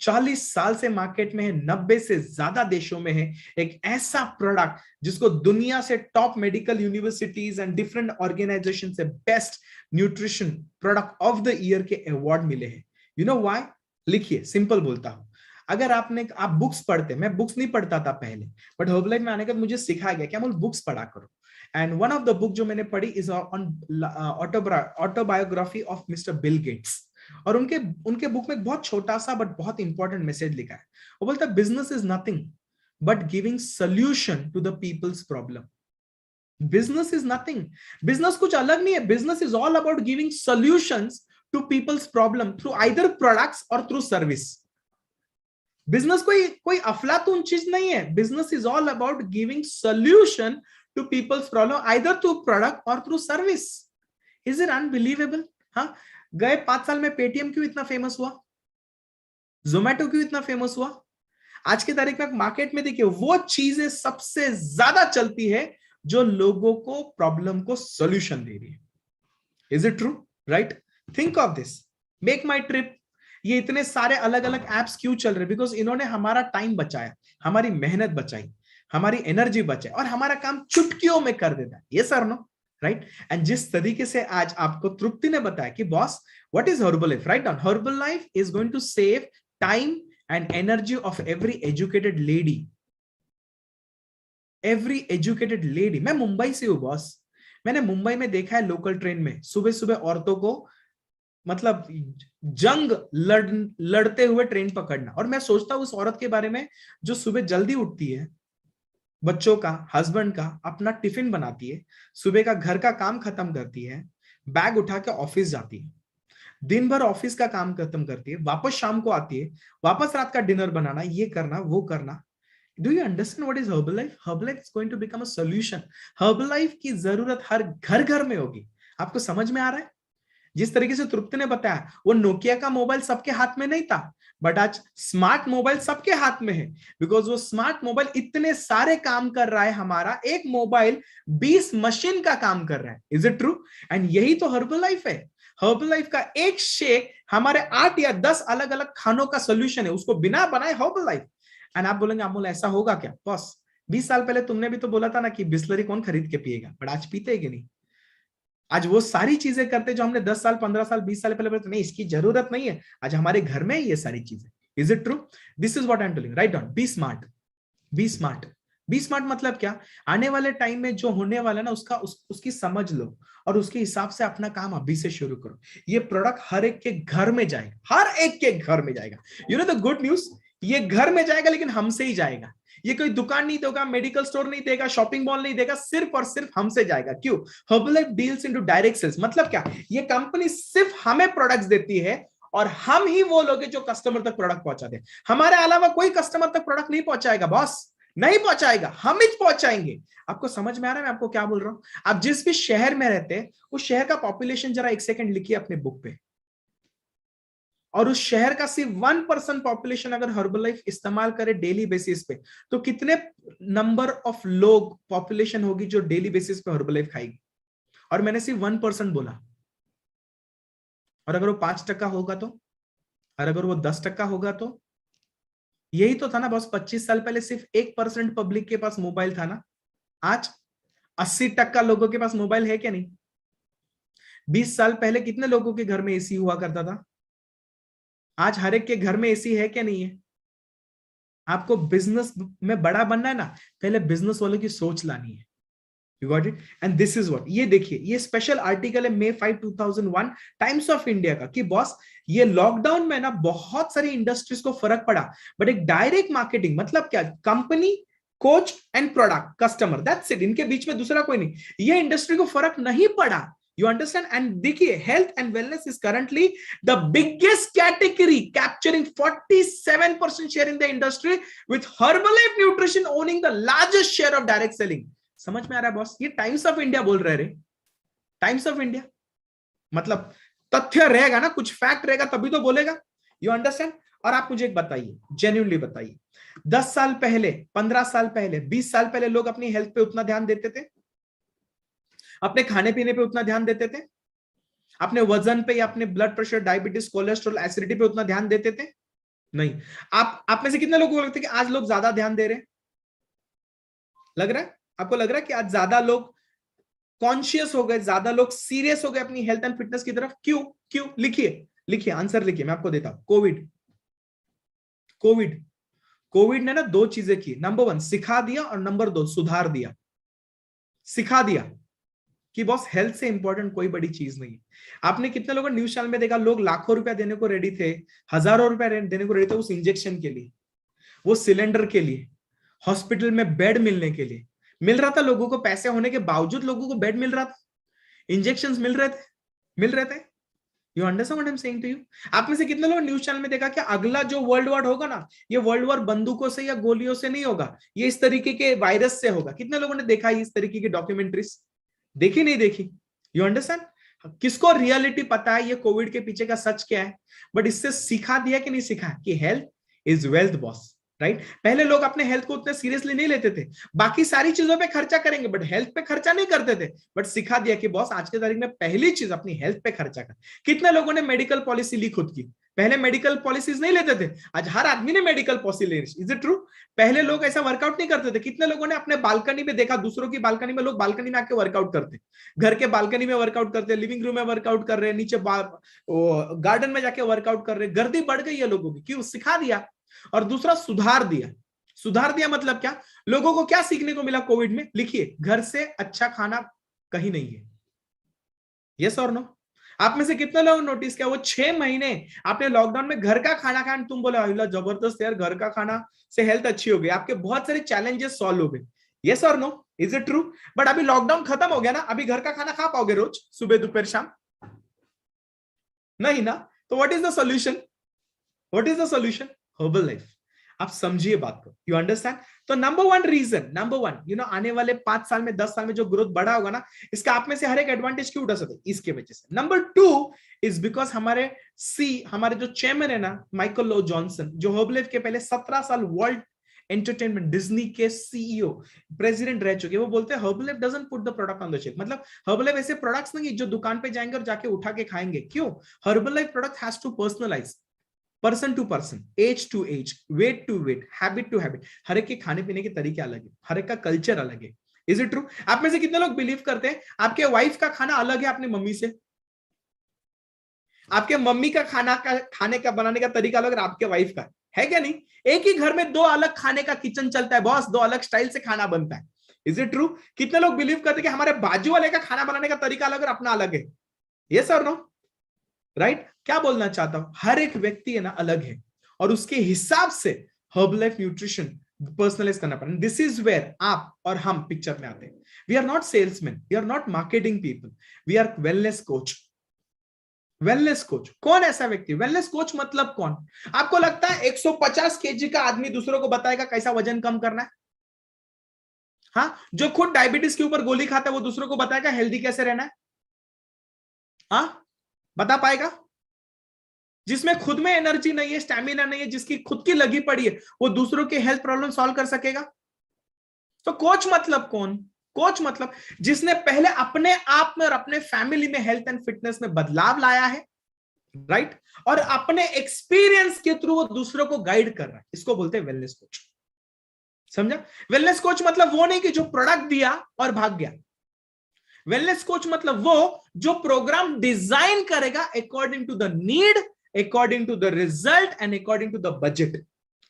40 साल से मार्केट में है, 90 से ज्यादा देशों में है, एक ऐसा प्रोडक्ट जिसको दुनिया से top medical universities and different organization से best nutrition product of the year के अवार्ड मिले हैं। You know why? लिखिए, सिंपल बोलता हूं। अगर आप बुक्स पढ़ते, मैं बुक्स नहीं पढ़ता था पहले, बट हर्बलाइफ में आने के बाद मुझे सिखाया गया कि हम बुक्स पढ़ा करो। And one of the book जो मैंने पढ़ी is on autobiography of mister Bill Gates. और उनके बुक में बहुत छोटा सा बट बहुत इंपॉर्टेंट मैसेज लिखा है। वो बोलता है business is nothing but giving solution to the people's problem. Business is nothing, business कुछ अलग नहीं है, business is all about giving solutions to people's problem through either products और थ्रू सर्विस। बिजनेस कोई अफलातून चीज नहीं है। Business is all about giving solution to people's problem either through product और through service. Is it unbelievable? हाँ, गए 5 साल में पेटीएम क्यों इतना फेमस हुआ, जोमेटो क्यों इतना फेमस हुआ? आज की तारीख में मार्केट में देखिए, वो चीजें सबसे ज्यादा चलती है जो लोगों को प्रॉब्लम को सॉल्यूशन दे रही है। Is it true? Right? Think of this, make my trip, ये इतने सारे अलग अलग एप्स क्यों चल रहे? बिकॉज इन्होंने हमारा टाइम बचाया, हमारी मेहनत बचाई, हमारी एनर्जी बचाई और हमारा काम चुटकियों में कर देता है। ये सर नो, राइट? एंड जिस तरीके से आज आपको तृप्ति ने बताया कि boss what is Herbalife, write down, Herbalife is going to save time and energy of every educated lady. Every educated lady. मैं मुंबई से हूं बॉस, मैंने मुंबई में देखा है लोकल ट्रेन में सुबह सुबह औरतों को मतलब जंग लड़ते हुए ट्रेन पकड़ना। और मैं सोचता हूं उस औरत के बारे में जो सुबह जल्दी उठती है, बच्चों का, हस्बैंड का अपना टिफिन बनाती है, सुबह का घर का काम खत्म करती है, बैग उठा के ऑफिस जाती है, दिन भर ऑफिस का काम खत्म करती है, वापस शाम को आती है, वापस रात का डिनर बनाना, ये करना वो करना। Do you understand what is Herbalife? Herbalife is going to become a solution. Herbalife की जरूरत हर घर घर में होगी। आपको समझ में आ रहा है? जिस तरीके से तृप्ति ने बताया, वो नोकिया का मोबाइल सबके हाथ में नहीं था, बट आज स्मार्ट मोबाइल सबके हाथ में है। बिकॉज वो स्मार्ट मोबाइल इतने सारे काम कर रहा है, हमारा एक मोबाइल 20 मशीन का काम कर रहा है। Is it true? एंड यही तो हर्बलाइफ है। हर्बलाइफ का एक शेक हमारे 8 या 10 अलग अलग खानों का सोल्यूशन है, उसको बिना बनाए हर्बलाइफ। एंड आप बोलेंगे अमोल ऐसा होगा क्या? बॉस 20 साल पहले तुमने भी तो बोला था ना कि बिस्लरी कौन खरीद के पिएगा, बट आज पीते कि नहीं? आज वो सारी चीजें करते जो हमने 10 साल 15 साल 20 साल पहले बोले नहीं इसकी जरूरत नहीं है, आज हमारे घर में ये सारी चीजें। Is it true? This is what I am telling, write down, be smart. Be smart. Be smart मतलब क्या? आने वाले टाइम में जो होने वाला ना उसकी समझ लो और उसके हिसाब से अपना काम अभी से शुरू करो। ये प्रोडक्ट हर एक के घर में जाएगा, हर एक के घर में जाएगा। You know the good news, ये घर में जाएगा लेकिन हमसे ही जाएगा। ये कोई दुकान नहीं देगा, मेडिकल स्टोर नहीं देगा, शॉपिंग मॉल नहीं देगा, सिर्फ और सिर्फ हमसे जाएगा। क्यों? Herbalife deals into direct sales. मतलब क्या? ये कंपनी सिर्फ हमें प्रोडक्ट्स देती है और हम ही वो लोग हैं जो कस्टमर तक प्रोडक्ट पहुंचाते हैं। हमारे अलावा कोई कस्टमर तक प्रोडक्ट नहीं पहुंचाएगा बॉस, नहीं पहुंचाएगा, हम ही पहुंचाएंगे। आपको समझ में आ रहा है मैं आपको क्या बोल रहा हूं? आप जिस भी शहर में रहते हैं उस शहर का पॉपुलेशन जरा एक सेकंड लिखिए अपने बुक पे, और उस शहर का सिर्फ 1% पॉपुलेशन अगर हर्बलाइफ इस्तेमाल करे डेली बेसिस पे, तो कितने नंबर ऑफ लोग पॉपुलेशन होगी जो डेली बेसिस पे हर्बलाइफ खाएगी? और मैंने सिर्फ 1% बोला। और अगर वो 5% होगा तो, और अगर वो 10% होगा तो? यही तो था ना बॉस, 25 साल पहले सिर्फ 1% पब्लिक के पास मोबाइल था ना, आज 80% लोगों के पास मोबाइल है क्या नहीं? 20 साल पहले कितने लोगों के घर में एसी हुआ करता था? आज हर एक के घर में एसी है क्या नहीं है? आपको बिजनेस में बड़ा बनना है ना, पहले बिजनेस वालों की सोच लानी है। You got it? And this is what, ये देखिए, ये स्पेशल आर्टिकल है May 5, 2001 टाइम्स ऑफ इंडिया का, कि बॉस ये लॉकडाउन में ना बहुत सारी इंडस्ट्रीज को फर्क पड़ा, बट एक डायरेक्ट मार्केटिंग मतलब क्या, company, coach and product, customer, that's it, इनके बीच में दूसरा कोई नहीं, ये इंडस्ट्री को फर्क नहीं पड़ा। You understand? And देखिए, health and wellness is currently the biggest category, capturing 47% share in the industry, with Herbalife Nutrition owning the largest share of direct selling. समझ में आ रहा है बॉस? ये टाइम्स ऑफ इंडिया बोल रहे रे, टाइम्स ऑफ इंडिया, मतलब तथ्य रहेगा ना, कुछ फैक्ट रहेगा तभी तो बोलेगा। You understand? और आप मुझे एक बताइए, जेन्युइनली बताइए, 10 साल पहले, 15 साल पहले, 20 साल पहले लोग अपनी हेल्थ पे उतना ध्यान देते थे? अपने खाने पीने पे उतना ध्यान देते थे? अपने वजन पे या अपने blood pressure, diabetes, cholesterol, acidity पे उतना ध्यान देते थे? नहीं। आप में से कितने लोगों को लगता है कि आज लोग ज्यादा ध्यान दे रहे हैं? लग रहा है आपको? लग रहा है कि आज ज्यादा लोग कॉन्शियस हो गए, ज्यादा लोग सीरियस हो गए अपनी हेल्थ एंड फिटनेस की तरफ? क्यों? क्यों? लिखिए, लिखिए, आंसर लिखिए, मैं आपको देता हूं। कोविड, कोविड, कोविड ने ना दो चीजें की, नंबर 1 सिखा दिया, और नंबर 2 सुधार दिया। सिखा दिया कि बॉस हेल्थ से इंपॉर्टेंट कोई बड़ी चीज नहीं है। आपने कितने लोगों ने न्यूज चैनल में देखा, लोग लाखों रुपया देने को रेडी थे, हजारों रुपया देने को रेडी थे उस इंजेक्शन के लिए, वो सिलेंडर के लिए, हॉस्पिटल में बेड मिलने के लिए। मिल रहा था लोगों को, पैसे होने के बावजूद लोगों को बेड मिल रहा था, इंजेक्शंस मिल रहे थे, मिल रहे थे। You understand what I am saying to you? आप में से कितने लोग न्यूज चैनल में देखा कि अगला जो वर्ल्ड वॉर होगा ना, ये वर्ल्ड वॉर बंदूकों से या गोलियों से नहीं होगा, ये इस तरीके के वायरस से होगा? कितने लोगों ने देखा इस तरीके की डॉक्यूमेंट्रीज? देखी, नहीं देखी? You understand? किसको रियलिटी पता है ये कोविड के पीछे का सच क्या है? बट इससे सिखा दिया कि नहीं सिखा कि health is wealth boss, right? पहले लोग अपने हेल्थ को उतने सीरियसली नहीं लेते थे, बाकी सारी चीजों पे खर्चा करेंगे बट हेल्थ पे खर्चा नहीं करते थे। बट सिखा दिया कि बॉस आज के तारीख में पहली चीज अपनी हेल्थ पे खर्चा कर। कितने लोगों ने मेडिकल पॉलिसी ली खुद की? पहले मेडिकल पॉलिसीज नहीं लेते थे, आज हर आदमी ने मेडिकल पॉलिसी ले रही। Is it true? पहले लोग ऐसा वर्कआउट नहीं करते थे। कितने लोगों ने अपने बालकनी में देखा, दूसरों की बालकनी में, लोग बालकनी में आके वर्कआउट करते, घर के बालकनी में वर्कआउट करते, लिविंग रूम में वर्कआउट कर रहे हैं, नीचे गार्डन में जाके वर्कआउट कर रहे, गर्दी बढ़ गई है लोगों की। क्यों? सिखा दिया। और दूसरा, सुधार दिया। सुधार दिया मतलब क्या? लोगों को क्या सीखने को मिला कोविड में? लिखिए, घर से अच्छा खाना कहीं नहीं है। यस और नो? आप में से कितने लोग नोटिस किया वो 6 महीने आपने लॉकडाउन में घर का खाना खाया, तुम बोले अल्लाह जबरदस्त यार, घर का खाना से हेल्थ अच्छी हो गई, आपके बहुत सारे चैलेंजेस सॉल्व हो गए। यस और no? Is it true? But अभी लॉकडाउन खत्म हो गया ना, अभी घर का खाना खा पाओगे रोज, सुबह दोपहर शाम? नहीं ना? तो what is the solution? What is the solution? Herbalife. आप समझिए बात को। You understand? तो number 1 reason, number 1, you know, आने वाले 5 साल में, 10 साल में जो ग्रोथ बढ़ा होगा ना, इसका आप में से हर एक एडवांटेज क्यों उठा सकते? इसके वजह से। नंबर 2 इज बिकॉज हमारे जो चेयरमैन है ना, माइकल लो जॉनसन, जो हर्बलाइफ के पहले 17 साल वर्ल्ड एंटरटेनमेंट डिज्नी के सीईओ, प्रेसिडेंट रह चुके, वो बोलते हैं Herbalife doesn't put the product on the shelf. मतलब हर्बलाइफ ऐसे प्रोडक्ट्स नहीं जो दुकान पे जाएंगे और जाके उठा के खाएंगे। क्यों? Herbalife product has to personalize, person to person, age to age, weight to weight, habit to habit. हर एक के खाने पीने के तरीके अलग है, हर एक का कल्चर अलग है। Is it true? आप में से कितने लोग बिलीव करते हैं आपके वाइफ का खाना अलग है अपनी मम्मी से? आपके मम्मी का खाने का बनाने का तरीका अलग है आपके वाइफ का, है क्या नहीं? एक ही घर में 2 अलग खाने का किचन चलता है बॉस, 2 अलग स्टाइल से खाना बनता है। Is it true? कितने लोग बिलीव करते हैं कि हमारे बाजू वाले का खाना बनाने का तरीका अलग और अपना अलग है? यस और नो? राइट? क्या बोलना चाहता हूं, हर एक व्यक्ति है ना अलग है, और उसके हिसाब से हर्बलाइफ न्यूट्रिशन पर्सनलाइज करना पड़ेगा। दिस इज वेयर आप और हम पिक्चर में आते हैं। We are not salesman, we are not marketing people, we are wellness coach. Wellness coach कौन? ऐसा व्यक्ति। वेलनेस कोच मतलब कौन? आपको लगता है 150 केजी का आदमी दूसरों को बताएगा कैसा वजन कम करना है? हाँ, जो खुद डायबिटीज के ऊपर गोली खाता है वो दूसरों को बताएगा हेल्दी कैसे रहना है? हाँ, बता पाएगा? जिसमें खुद में एनर्जी नहीं है, स्टैमिना नहीं है, जिसकी खुद की लगी पड़ी है, वो दूसरों के हेल्थ प्रॉब्लम सॉल्व कर सकेगा? तो कोच मतलब कौन? कोच मतलब जिसने पहले अपने आप में और अपने फैमिली में हेल्थ एंड फिटनेस में बदलाव लाया है, राइट? और अपने एक्सपीरियंस के थ्रू वो दूसरों को गाइड कर रहा है। इसको बोलते हैं वेलनेस कोच। समझा? वेलनेस कोच मतलब वो नहीं कि जो प्रोडक्ट दिया और भाग गया। वेलनेस कोच मतलब वो जो प्रोग्राम डिजाइन करेगा according to the need, according to the result and according to the budget.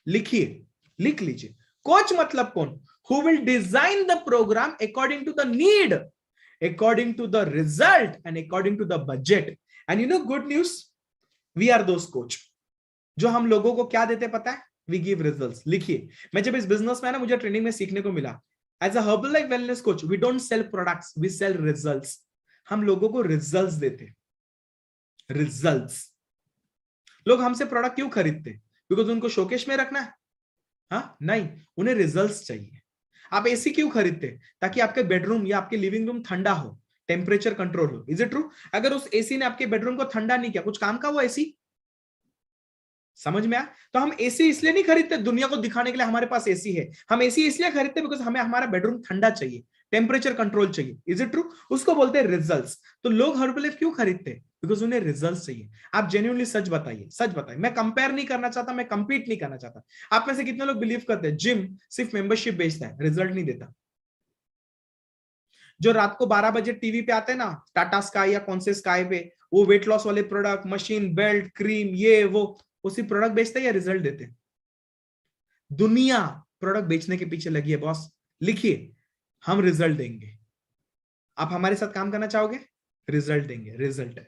लिखिए, लिख लीजिए, कोच मतलब कौन? Who will design the program according to the need, according to the result, and according to the budget. And you know, good news, we are those coach जो हम लोगों को क्या देते पता है? We give results. लिखिए, मैं जब इस बिजनेस में ना, मुझे ट्रेनिंग में सीखने को मिला, as a Herbalife wellness coach, we don't sell products, we sell results. हम लोगों को रिजल्ट्स देते. रिजल्ट्स. लोग हमसे प्रोडक्ट क्यों खरीदते? बिकॉज उनको शोकेश में रखना है? हाँ नहीं, उन्हें रिजल्ट्स चाहिए. आप एसी क्यों खरीदते? ताकि आपके बेडरूम या आपके लिविंग रूम ठंडा हो, टेम्परेचर कंट्रोल हो. Is it true? अगर उस एसी ने आपके बेडरूम को ठंडा नहीं किया, कुछ काम का वो एसी? समझ में आया? तो हम एसी इसलिए नहीं खरीदते दुनिया को दिखाने के लिए हमारे पास एसी है. हम एसी इसलिए खरीदते बिकॉज हमें हमारा बेडरूम ठंडा चाहिए, टेम्परेचर कंट्रोल चाहिए. Is it true? उसको बोलते हैं रिजल्ट्स. तो लोग हर्बलाइफ क्यों खरीदते? बिकॉज उन्हें रिजल्ट्स चाहिए. आप जेन्युइनली सच बताइए, सच बताइए. मैं कंपेयर नहीं करना चाहता, मैं कंपीट नहीं करना चाहता. आप में से कितने लोग बिलीव करते हैं जिम सिर्फ मेंबरशिप बेचता है, रिजल्ट नहीं देता? जो रात को 12 बजे टीवी पे आते हैं ना, टाटा स्काई या कौन से स्काई पे, वो वेट लॉस वाले प्रोडक्ट, मशीन, बेल्ट, क्रीम, ये वो, उसी प्रोडक्ट बेचते हैं या रिजल्ट देते हैं? दुनिया प्रोडक्ट बेचने के पीछे लगी है बॉस. लिखिए, हम रिजल्ट देंगे. आप हमारे साथ काम करना चाहोगे? रिजल्ट देंगे. रिजल्ट है,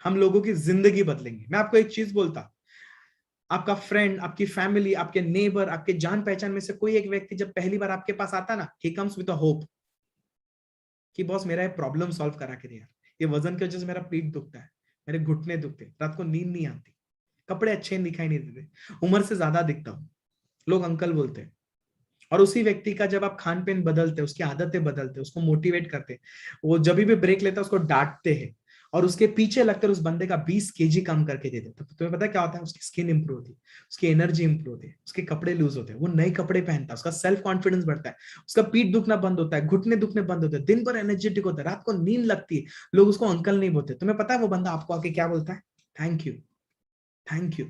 हम लोगों की जिंदगी बदलेंगे. मैं आपको एक चीज बोलता, आपका फ्रेंड, आपकी फैमिली, आपके नेबर, आपके जान पहचान में से कोई एक व्यक्ति जब पहली बार आपके पास आता ना, he comes with a hope कि बॉस मेरा ये प्रॉब्लम सॉल्व करा के दे यार. ये वजन की वजह से मेरा पेट दुखता है, मेरे घुटने दुखते, रात को नींद नहीं आती, कपड़े अच्छे दिखाई नहीं देते, उम्र से ज्यादा दिखता हूं, लोग अंकल बोलते हैं. और उसी व्यक्ति का जब आप खान पीन बदलते, उसकी आदतें बदलते, उसको मोटिवेट करते, वो जब भी ब्रेक लेता है उसको डांटते हैं और उसके पीछे लगकर उस बंदे का 20 केजी कम करके दे देते, तो तुम्हें पता है क्या होता है? उसकी स्किन इंप्रूव होती है, उसकी एनर्जी इंप्रूव होती है, उसके कपड़े लूज होते हैं, वो नए कपड़े पहनता है, उसका सेल्फ कॉन्फिडेंस बढ़ता है, उसका पीठ दुखना बंद होता है, घुटने दुखने बंद होते हैं, दिन भर एनर्जेटिक होता है, रात को नींद लगती है. लोग उसको अंकल नहीं बोलते. तुम्हें पता है वो बंदा आपको आके क्या बोलता है? Thank you, thank you,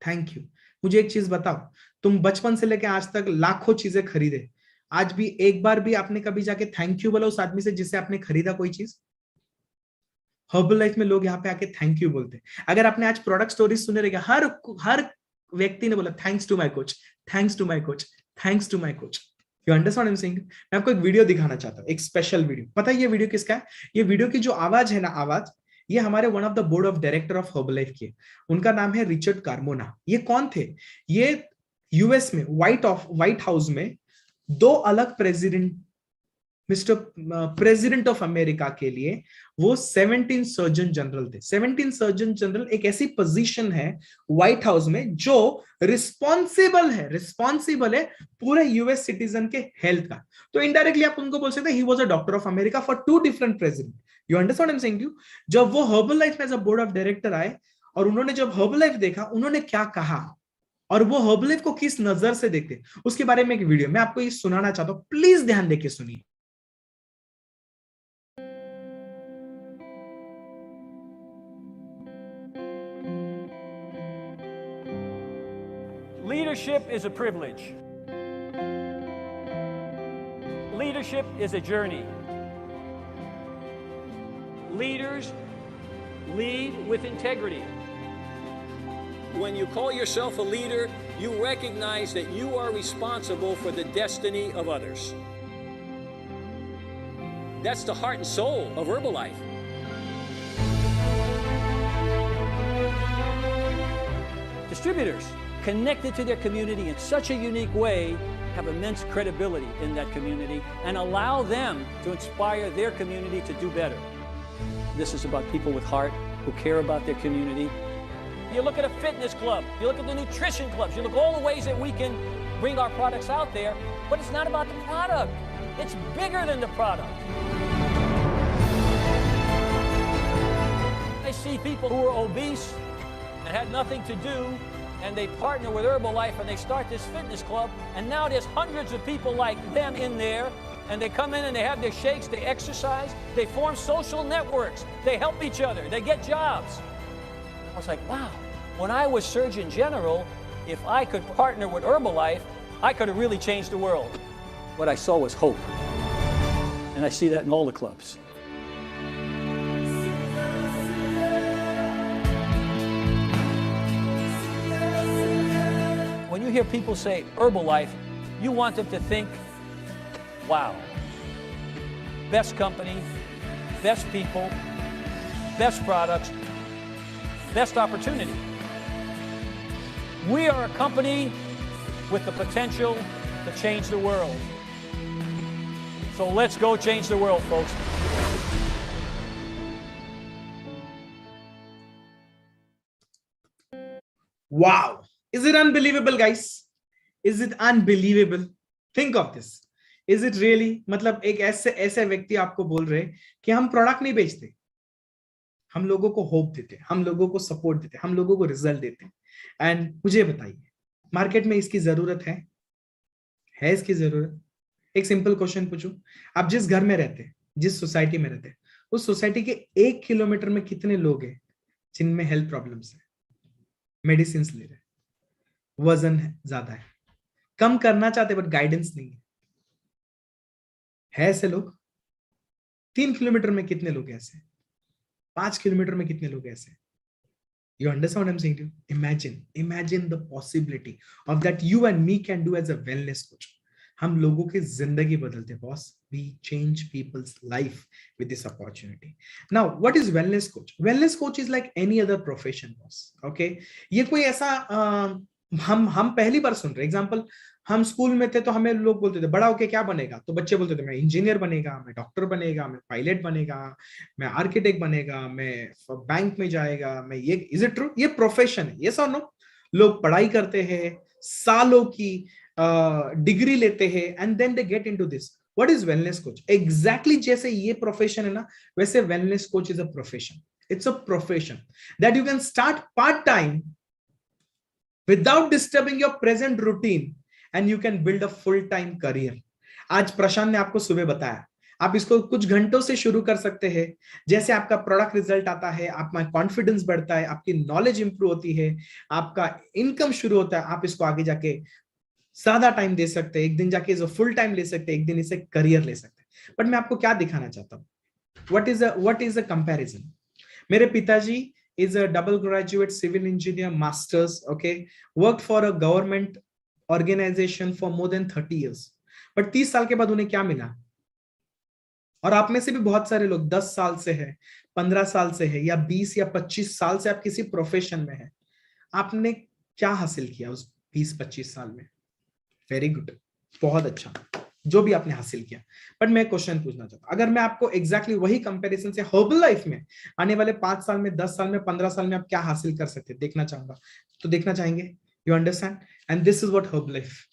thank you. मुझे एक चीज बताओ, तुम बचपन से लेकर आज तक लाखों चीजें खरीदे, आज भी एक बार भी आपने कभी जाके थैंक यू बोला उस आदमी से जिससे आपने खरीदा कोई चीज? हर्बलाइफ में लोग यहाँ पे आके थैंक यू बोलते हैं. अगर आपने आज प्रोडक्ट स्टोरीज सुने रहेगा, हर व्यक्ति ने बोला thanks to my coach, thanks to my coach, thanks to my coach. You understand I am saying? मैं आपको एक वीडियो दिखाना चाहता हूँ, एक स्पेशल वीडियो. पता है ये वीडियो किसका है? ये वीडियो की जो आवाज है ना, आवाज, ये हमारे one of the board of director of Herbalife के, उनका नाम है रिचर्ड कार्मोना. ये कौन थे? ये यूएस में व्हाइट हाउस में 2 अलग president, mister president of America के लिए वो 17 सर्जन जनरल थे. 17 सर्जन जनरल एक ऐसी पोजीशन है व्हाइट हाउस में जो रिस्पॉन्सिबल है पूरे यूएस सिटीजन के हेल्थ का. तो इनडायरेक्टली आप उनको बोल सकते हैं he was a doctor of America for 2 different president. You understand I am saying you? जब वो हर्बलाइफ में as a board of director आए और उन्होंने जब हर्बलाइफ देखा, उन्होंने क्या कहा और वो हर्बलाइफ को किस नजर से देखते, उसके बारे में एक वीडियो मैं आपको ये सुनाना चाहता हूं. प्लीज ध्यान देके सुनिए. Leadership is a privilege. Leadership is a journey. Leaders lead with integrity. When you call yourself a leader, you recognize that you are responsible for the destiny of others. That's the heart and soul of Herbalife. Distributors connected to their community in such a unique way have immense credibility in that community and allow them to inspire their community to do better. This is about people with heart who care about their community. You look at a fitness club, you look at the nutrition clubs, you look at all the ways that we can bring our products out there, but it's not about the product. It's bigger than the product. I see people who are obese and had nothing to do, and they partner with Herbalife and they start this fitness club, and now there's hundreds of people like them in there, and they come in and they have their shakes, they exercise, they form social networks, they help each other, they get jobs. I was like, wow, when I was Surgeon General, if I could partner with Herbalife, I could have really changed the world. What I saw was hope, and I see that in all the clubs. When you hear people say Herbalife, You want them to think, wow, best company, best people, best products, best opportunity. We are a company with the potential to change the world. So let's go change the world, folks. Wow. Is it unbelievable, guys? Is it unbelievable? Think of this. Is it really? मतलब एक ऐसे व्यक्ति आपको बोल रहे कि हम प्रोडक्ट नहीं बेचते, हम लोगों को होप देते, हम लोगों को सपोर्ट देते, हम लोगों को रिजल्ट देते। एंड मुझे बताइए, मार्केट में इसकी जरूरत है इसकी जरूरत? एक सिंपल क्वेश्चन पूछूं, आप जिस घर में रहते, जिस सोसाइटी में रहते, उस सोसाइटी के 1 किलोमीटर में कितने लोग हैं जिनमें हेल्थ प्रॉब्लम्स है, मेडिसिन ले रहे, वजन ज्यादा है, कम करना चाहते बट गाइडेंस नहीं है ऐसे लोग? 3 किलोमीटर में कितने लोग ऐसे? 5 किलोमीटर में कितने लोग ऐसे? You understand what I'm saying to you? Imagine the possibility of that you and me can do as a wellness coach. हम लोगों की जिंदगी बदलते boss. We change people's life with this opportunity. Now, what is wellness coach? Wellness coach is like any other profession, boss. Okay? ये कोई ऐसा हम पहली बार सुन रहे. एग्जाम्पल, हम स्कूल में थे तो हमें लोग बोलते थे बड़ा होके क्या बनेगा, तो बच्चे बोलते थे मैं इंजीनियर बनेगा, मैं डॉक्टर बनेगा, मैं पायलट बनेगा, मैं आर्किटेक्ट बनेगा, मैं बैंक में जाएगा, मैं ये. Is it true? ये प्रोफेशन है, ये नो. लोग पढ़ाई करते हैं, सालों की डिग्री लेते हैं, and then they get into this. What is wellness coach? Exactly जैसे ये प्रोफेशन है ना, वैसे wellness coach is a profession. It's a profession that you can start part time without disturbing your present routine and you can build a full-time career. आज प्रशांत ने आपको सुबह बताया, आप इसको कुछ घंटों से शुरू कर सकते हैं. जैसे आपका प्रोडक्ट रिजल्ट आता है, आपका कॉन्फिडेंस बढ़ता है, आपकी नॉलेज इंप्रूव होती है, आपका इनकम शुरू होता है, आप इसको आगे जाके ज्यादा टाइम दे सकते हैं, एक दिन जाके इसे फुल टाइम ले सकते हैं, एक दिन इसे करियर ले सकते हैं. बट मैं आपको क्या दिखाना चाहता हूँ, what is a comparison. मेरे पिताजी is a double graduate civil engineer masters, okay, worked for a government organization for more than 30 years. but 30 साल के बाद उन्हें क्या मिला? और आप में से भी बहुत सारे लोग 10 साल से है, 15 साल से है, या 20 या 25 साल से आप किसी प्रोफेशन में है. आपने क्या हासिल किया उस 20-25 साल में? वेरी गुड, बहुत अच्छा जो भी आपने हासिल किया. बट मैं क्वेश्चन पूछना चाहता हूं, अगर मैं आपको एग्जैक्टली वही कंपैरिजन से हर्बल लाइफ में आने वाले 5 साल में, 10 साल में, 15 साल में आप क्या हासिल कर सकते हैं देखना चाहूंगा, तो देखना चाहेंगे? You understand? And this is what herbal life.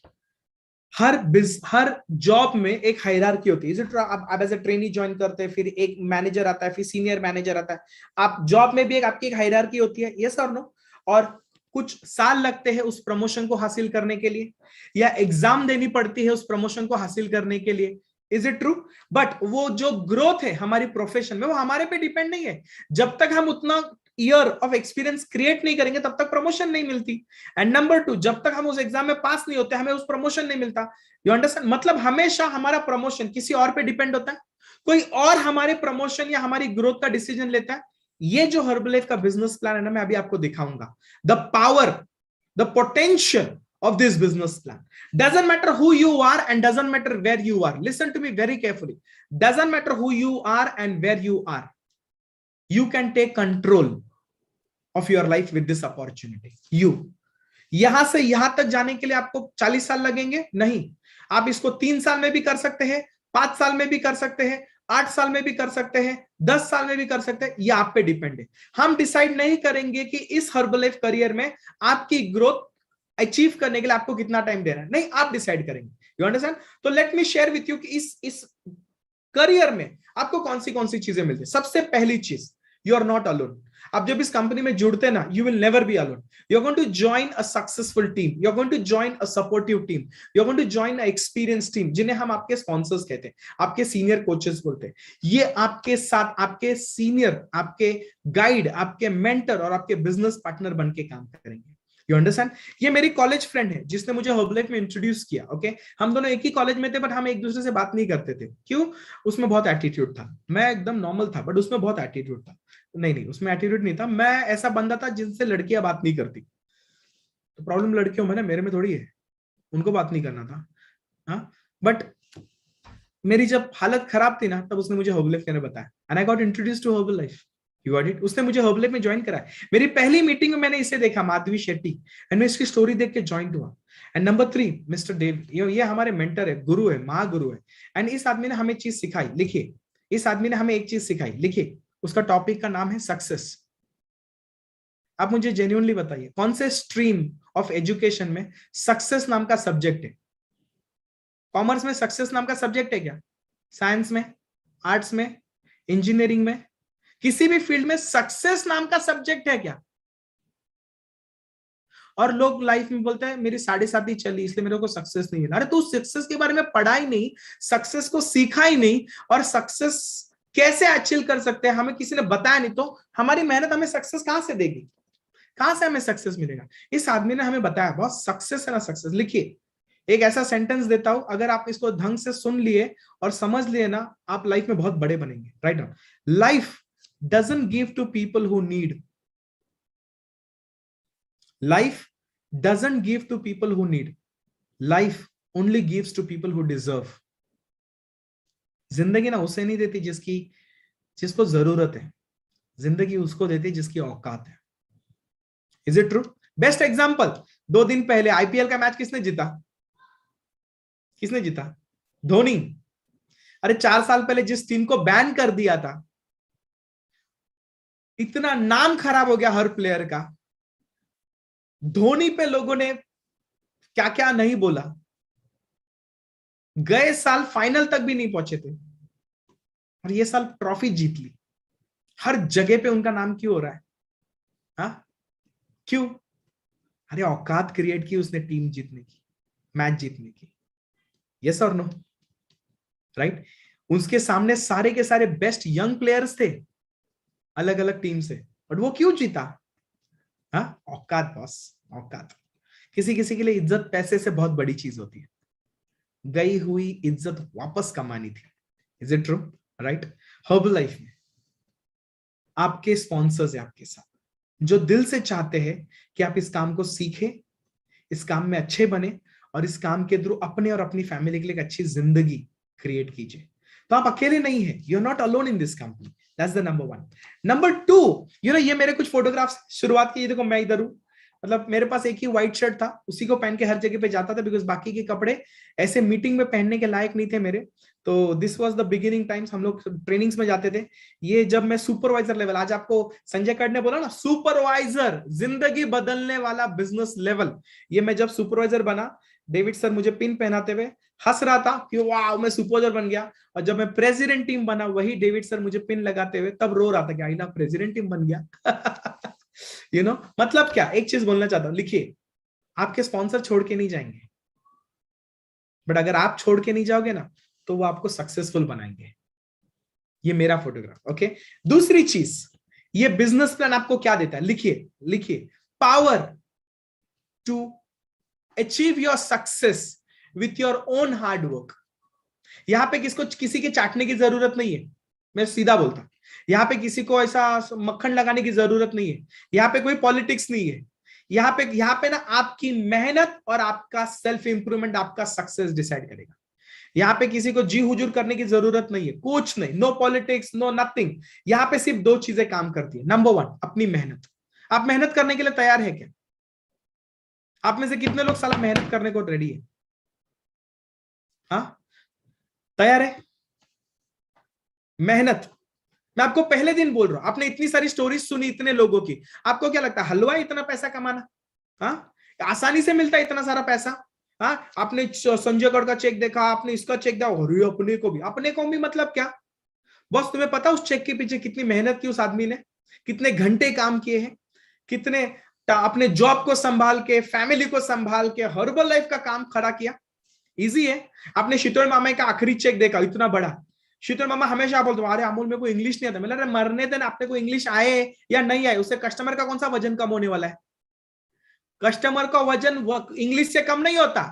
Her job में एक हायरार्की होती है. आप एज ए ट्रेनी ज्वाइन करते हैं, फिर एक मैनेजर आता है, फिर सीनियर मैनेजर आता है. आप जॉब में भी एक हायरार्की होती है, यस और नो? और कुछ साल लगते हैं उस प्रमोशन को हासिल करने के लिए, या एग्जाम देनी पड़ती है उस प्रमोशन को हासिल करने के लिए. Is it true? बट वो जो ग्रोथ है हमारी प्रोफेशन में, वो हमारे पे डिपेंड नहीं है. जब तक हम उतना ईयर ऑफ एक्सपीरियंस क्रिएट नहीं करेंगे तब तक प्रमोशन नहीं मिलती. एंड नंबर 2, जब तक हम उस एग्जाम में पास नहीं होते हमें उस प्रमोशन नहीं मिलता. You understand? मतलब हमेशा हमारा प्रमोशन किसी और पे डिपेंड होता है, कोई और हमारे प्रमोशन या हमारी ग्रोथ का डिसीजन लेता है. ये जो हर्बलाइफ का बिजनेस प्लान है ना, मैं अभी आपको दिखाऊंगा. The power, the potential of this business plan. Doesn't matter who you are and doesn't matter where you are. Listen to me very carefully. Doesn't matter who you are and where you are. You can take control of your life with this opportunity. यहां से यहां तक जाने के लिए आपको 40 साल लगेंगे? नहीं. आप इसको 3 साल में भी कर सकते हैं, 5 साल में भी कर सकते हैं, 8 साल में भी कर सकते हैं, 10 साल में भी कर सकते हैं. ये आप पे डिपेंड है. हम डिसाइड नहीं करेंगे कि इस हर्बलाइफ करियर में आपकी ग्रोथ अचीव करने के लिए आपको कितना टाइम देना है. नहीं, आप डिसाइड करेंगे. You understand? तो let me share with you कि इस करियर में आपको कौन सी चीजें मिलती है. सबसे पहली चीज, यू आर नॉट अलोन. आप जब इस कंपनी में जुड़ते ना, you will never be alone. You are going to join a successful team, you are going to join a supportive team, you are going to join a experience team, जिन्हें हम आपके स्पॉन्सर्स कहते हैं, आपके सीनियर कोचेस बोलते हैं. ये आपके साथ आपके सीनियर, आपके गाइड, आपके मेंटर और आपके बिजनेस पार्टनर बन के काम करेंगे. You understand? ये मेरी कॉलेज फ्रेंड है जिसने मुझे हर्बलाइफ में इंट्रोड्यूस किया. ओके, हम दोनों एक ही कॉलेज में थे बट हम एक दूसरे से बात नहीं करते थे. क्यों? उसमें बहुत एटीट्यूड था, मैं एकदम नॉर्मल था, बट उसमें बहुत एटीट्यूड था. नहीं, उसमें एटीट्यूड नहीं था. मैं ऐसा बंदा था जिनसे लड़कियां बात नहीं करती. तो प्रॉब्लम लड़कियों में ना, मेरे में थोड़ी है. उनको बात नहीं करना था. हाँ, बट मेरी जब हालत खराब थी ना, तब उसने मुझे हर्बल लाइफ कहने बताया, and I got introduce to Herbalife. You got it. उसने मुझे हर्बल लाइफ में ज्वाइन कराया। मेरी पहली मीटिंग में मैंने इसे देखा, माधवी शेट्टी, एंड मैं इसकी स्टोरी देख के ज्वाइन हुआ। एंड नंबर 3, मिस्टर देव, ये हमारे मेंटर है, गुरु है, महागुरु है। एंड इस आदमी ने हमें चीज सिखाई, लिखिए, इस आदमी ने हमें एक चीज सिखाई, लिखिए, उसका टॉपिक का नाम है सक्सेस। आप मुझे जेन्युइनली बताइए, कौन से स्ट्रीम ऑफ एजुकेशन में सक्सेस नाम का सब्जेक्ट है? कॉमर्स में सक्सेस नाम का सब्जेक्ट है क्या? साइंस में, आर्ट्स में, इंजीनियरिंग में, किसी भी फील्ड में सक्सेस नाम का सब्जेक्ट है क्या? और लोग लाइफ में बोलते हैं मेरी 7.5 चली इसलिए मेरे को सक्सेस नहीं है। अरे तू सक्सेस के बारे में पढ़ा ही नहीं, सक्सेस को सीखा ही नहीं, और सक्सेस कैसे अचीव कर सकते हैं हमें किसी ने बताया नहीं, तो हमारी मेहनत हमें सक्सेस कहां से देगी? कहां से हमें सक्सेस मिलेगा? इस आदमी ने हमें बताया, बहुत सक्सेस है ना सक्सेस। लिखिए, एक ऐसा सेंटेंस देता हूं, अगर आप इसको ढंग से सुन लिए और समझ लिए ना, आप लाइफ में बहुत बड़े बनेंगे। Right now, life doesn't give to people who need, life doesn't give to people who need, life only gives to people who deserve। जिंदगी ना उसे नहीं देती जिसको जरूरत है, जिंदगी उसको देती जिसकी औकात है। Is it true? Best example, 2 दिन पहले आईपीएल का मैच किसने जीता? किसने जीता? धोनी। अरे 4 साल पहले जिस टीम को बैन कर दिया था, इतना नाम खराब हो गया हर प्लेयर का, धोनी पे लोगों ने क्या क्या नहीं बोला, गए साल फाइनल तक भी नहीं पहुंचे थे, और ये साल ट्रॉफी जीत ली। हर जगह पे उनका नाम क्यों हो रहा है? हाँ, क्यों? अरे औकात क्रिएट की उसने टीम जीतने की, मैच जीतने की। यस और नो? राइट। उसके सामने सारे के सारे बेस्ट यंग प्लेयर्स थे अलग अलग टीम से, बट वो क्यों जीता? हाँ, औकात बॉस, औकात। किसी किसी के लिए इज्जत पैसे से बहुत बड़ी चीज होती है, गई हुई इज्जत वापस कमानी थी। Is it true? Right. Herbal life में आपके स्पॉन्सर्स है आपके साथ, जो दिल से चाहते हैं कि आप इस काम को सीखें, इस काम में अच्छे बने, और इस काम के थ्रू अपने और अपनी फैमिली के लिए एक अच्छी जिंदगी क्रिएट कीजिए। तो आप अकेले नहीं है, you are not alone in this company. That's the number 1। Number 2, ये मेरे कुछ फोटोग्राफ्स शुरुआत की, देखो मैं इधर हूं, मतलब मेरे पास एक ही व्हाइट शर्ट था, उसी को पहन के हर जगह पे जाता था, बिकॉज बाकी के कपड़े ऐसे मीटिंग में पहनने के लायक नहीं थे मेरे। तो this was the beginning times, हम लोग ट्रेनिंग्स में जाते थे। ये जब मैं सुपरवाइजर लेवल, आज आपको संजय कट ने बोला ना सुपरवाइजर, जिंदगी बदलने वाला बिजनेस लेवल, ये मैं जब सुपरवाइजर बना, डेविड सर मुझे पिन पहनाते हुए हंस रहा था कि वाह मैं सुपरवाइजर बन गया, और जब मैं प्रेसिडेंट टीम बना, वही डेविड सर मुझे पिन लगाते हुए तब रो रहा था कि आईना प्रेसिडेंट टीम बन गया। मतलब क्या, एक चीज बोलना चाहता हूं, लिखिए, आपके स्पॉन्सर छोड़ के नहीं जाएंगे, बट अगर आप छोड़ के नहीं जाओगे ना, तो वो आपको सक्सेसफुल बनाएंगे। ये मेरा फोटोग्राफ। ओके। दूसरी चीज, ये बिजनेस प्लान आपको क्या देता है? लिखिए, लिखिए, power to achieve your success with your own hard work. यहां पे किसी के चाटने की जरूरत नहीं है, मैं सीधा बोलता, यहाँ पे किसी को ऐसा मक्खन लगाने की जरूरत नहीं है, यहाँ पे कोई पॉलिटिक्स नहीं है, यहाँ पे ना आपकी मेहनत और आपका सेल्फ इंप्रूवमेंट आपका सक्सेस डिसाइड करेगा। यहाँ पे किसी को जी हुजूर करने की जरूरत नहीं है, कुछ नहीं, नो पॉलिटिक्स, नो नथिंग। यहाँ पे सिर्फ 2 चीजें काम करती है। नंबर 1, अपनी मेहनत। आप मेहनत करने के लिए तैयार है क्या? आप में से कितने लोग साला मेहनत करने को रेडी है? हाँ, तैयार है? मेहनत, मैं आपको पहले दिन बोल रहा हूं, आपने इतनी सारी स्टोरीज सुनी इतने लोगों की, आपको क्या लगता है हलवा इतना पैसा कमाना? हाँ, आसानी से मिलता है इतना सारा पैसा? हाँ, आपने संजय गौड़ का चेक देखा, आपने इसका चेक देखा, अरे अपने को भी मतलब क्या? बस तुम्हें पता उस चेक के पीछे कितनी मेहनत की उस आदमी ने, कितने घंटे काम किए हैं, कितने अपने जॉब को संभाल के, फैमिली को संभाल के, हर्बल लाइफ का काम खड़ा किया। इजी है। आपने शीतल मामा का आखिरी चेक देखा, इतना बड़ा। शीतल मामा हमेशा बोलते अरे अमूल मेरे को इंग्लिश नहीं आता। मतलब अरे मरने देना, अपने को इंग्लिश आए या नहीं आए, उससे कस्टमर का कौन सा वजन कम होने वाला है? कस्टमर का वजन इंग्लिश से कम नहीं होता,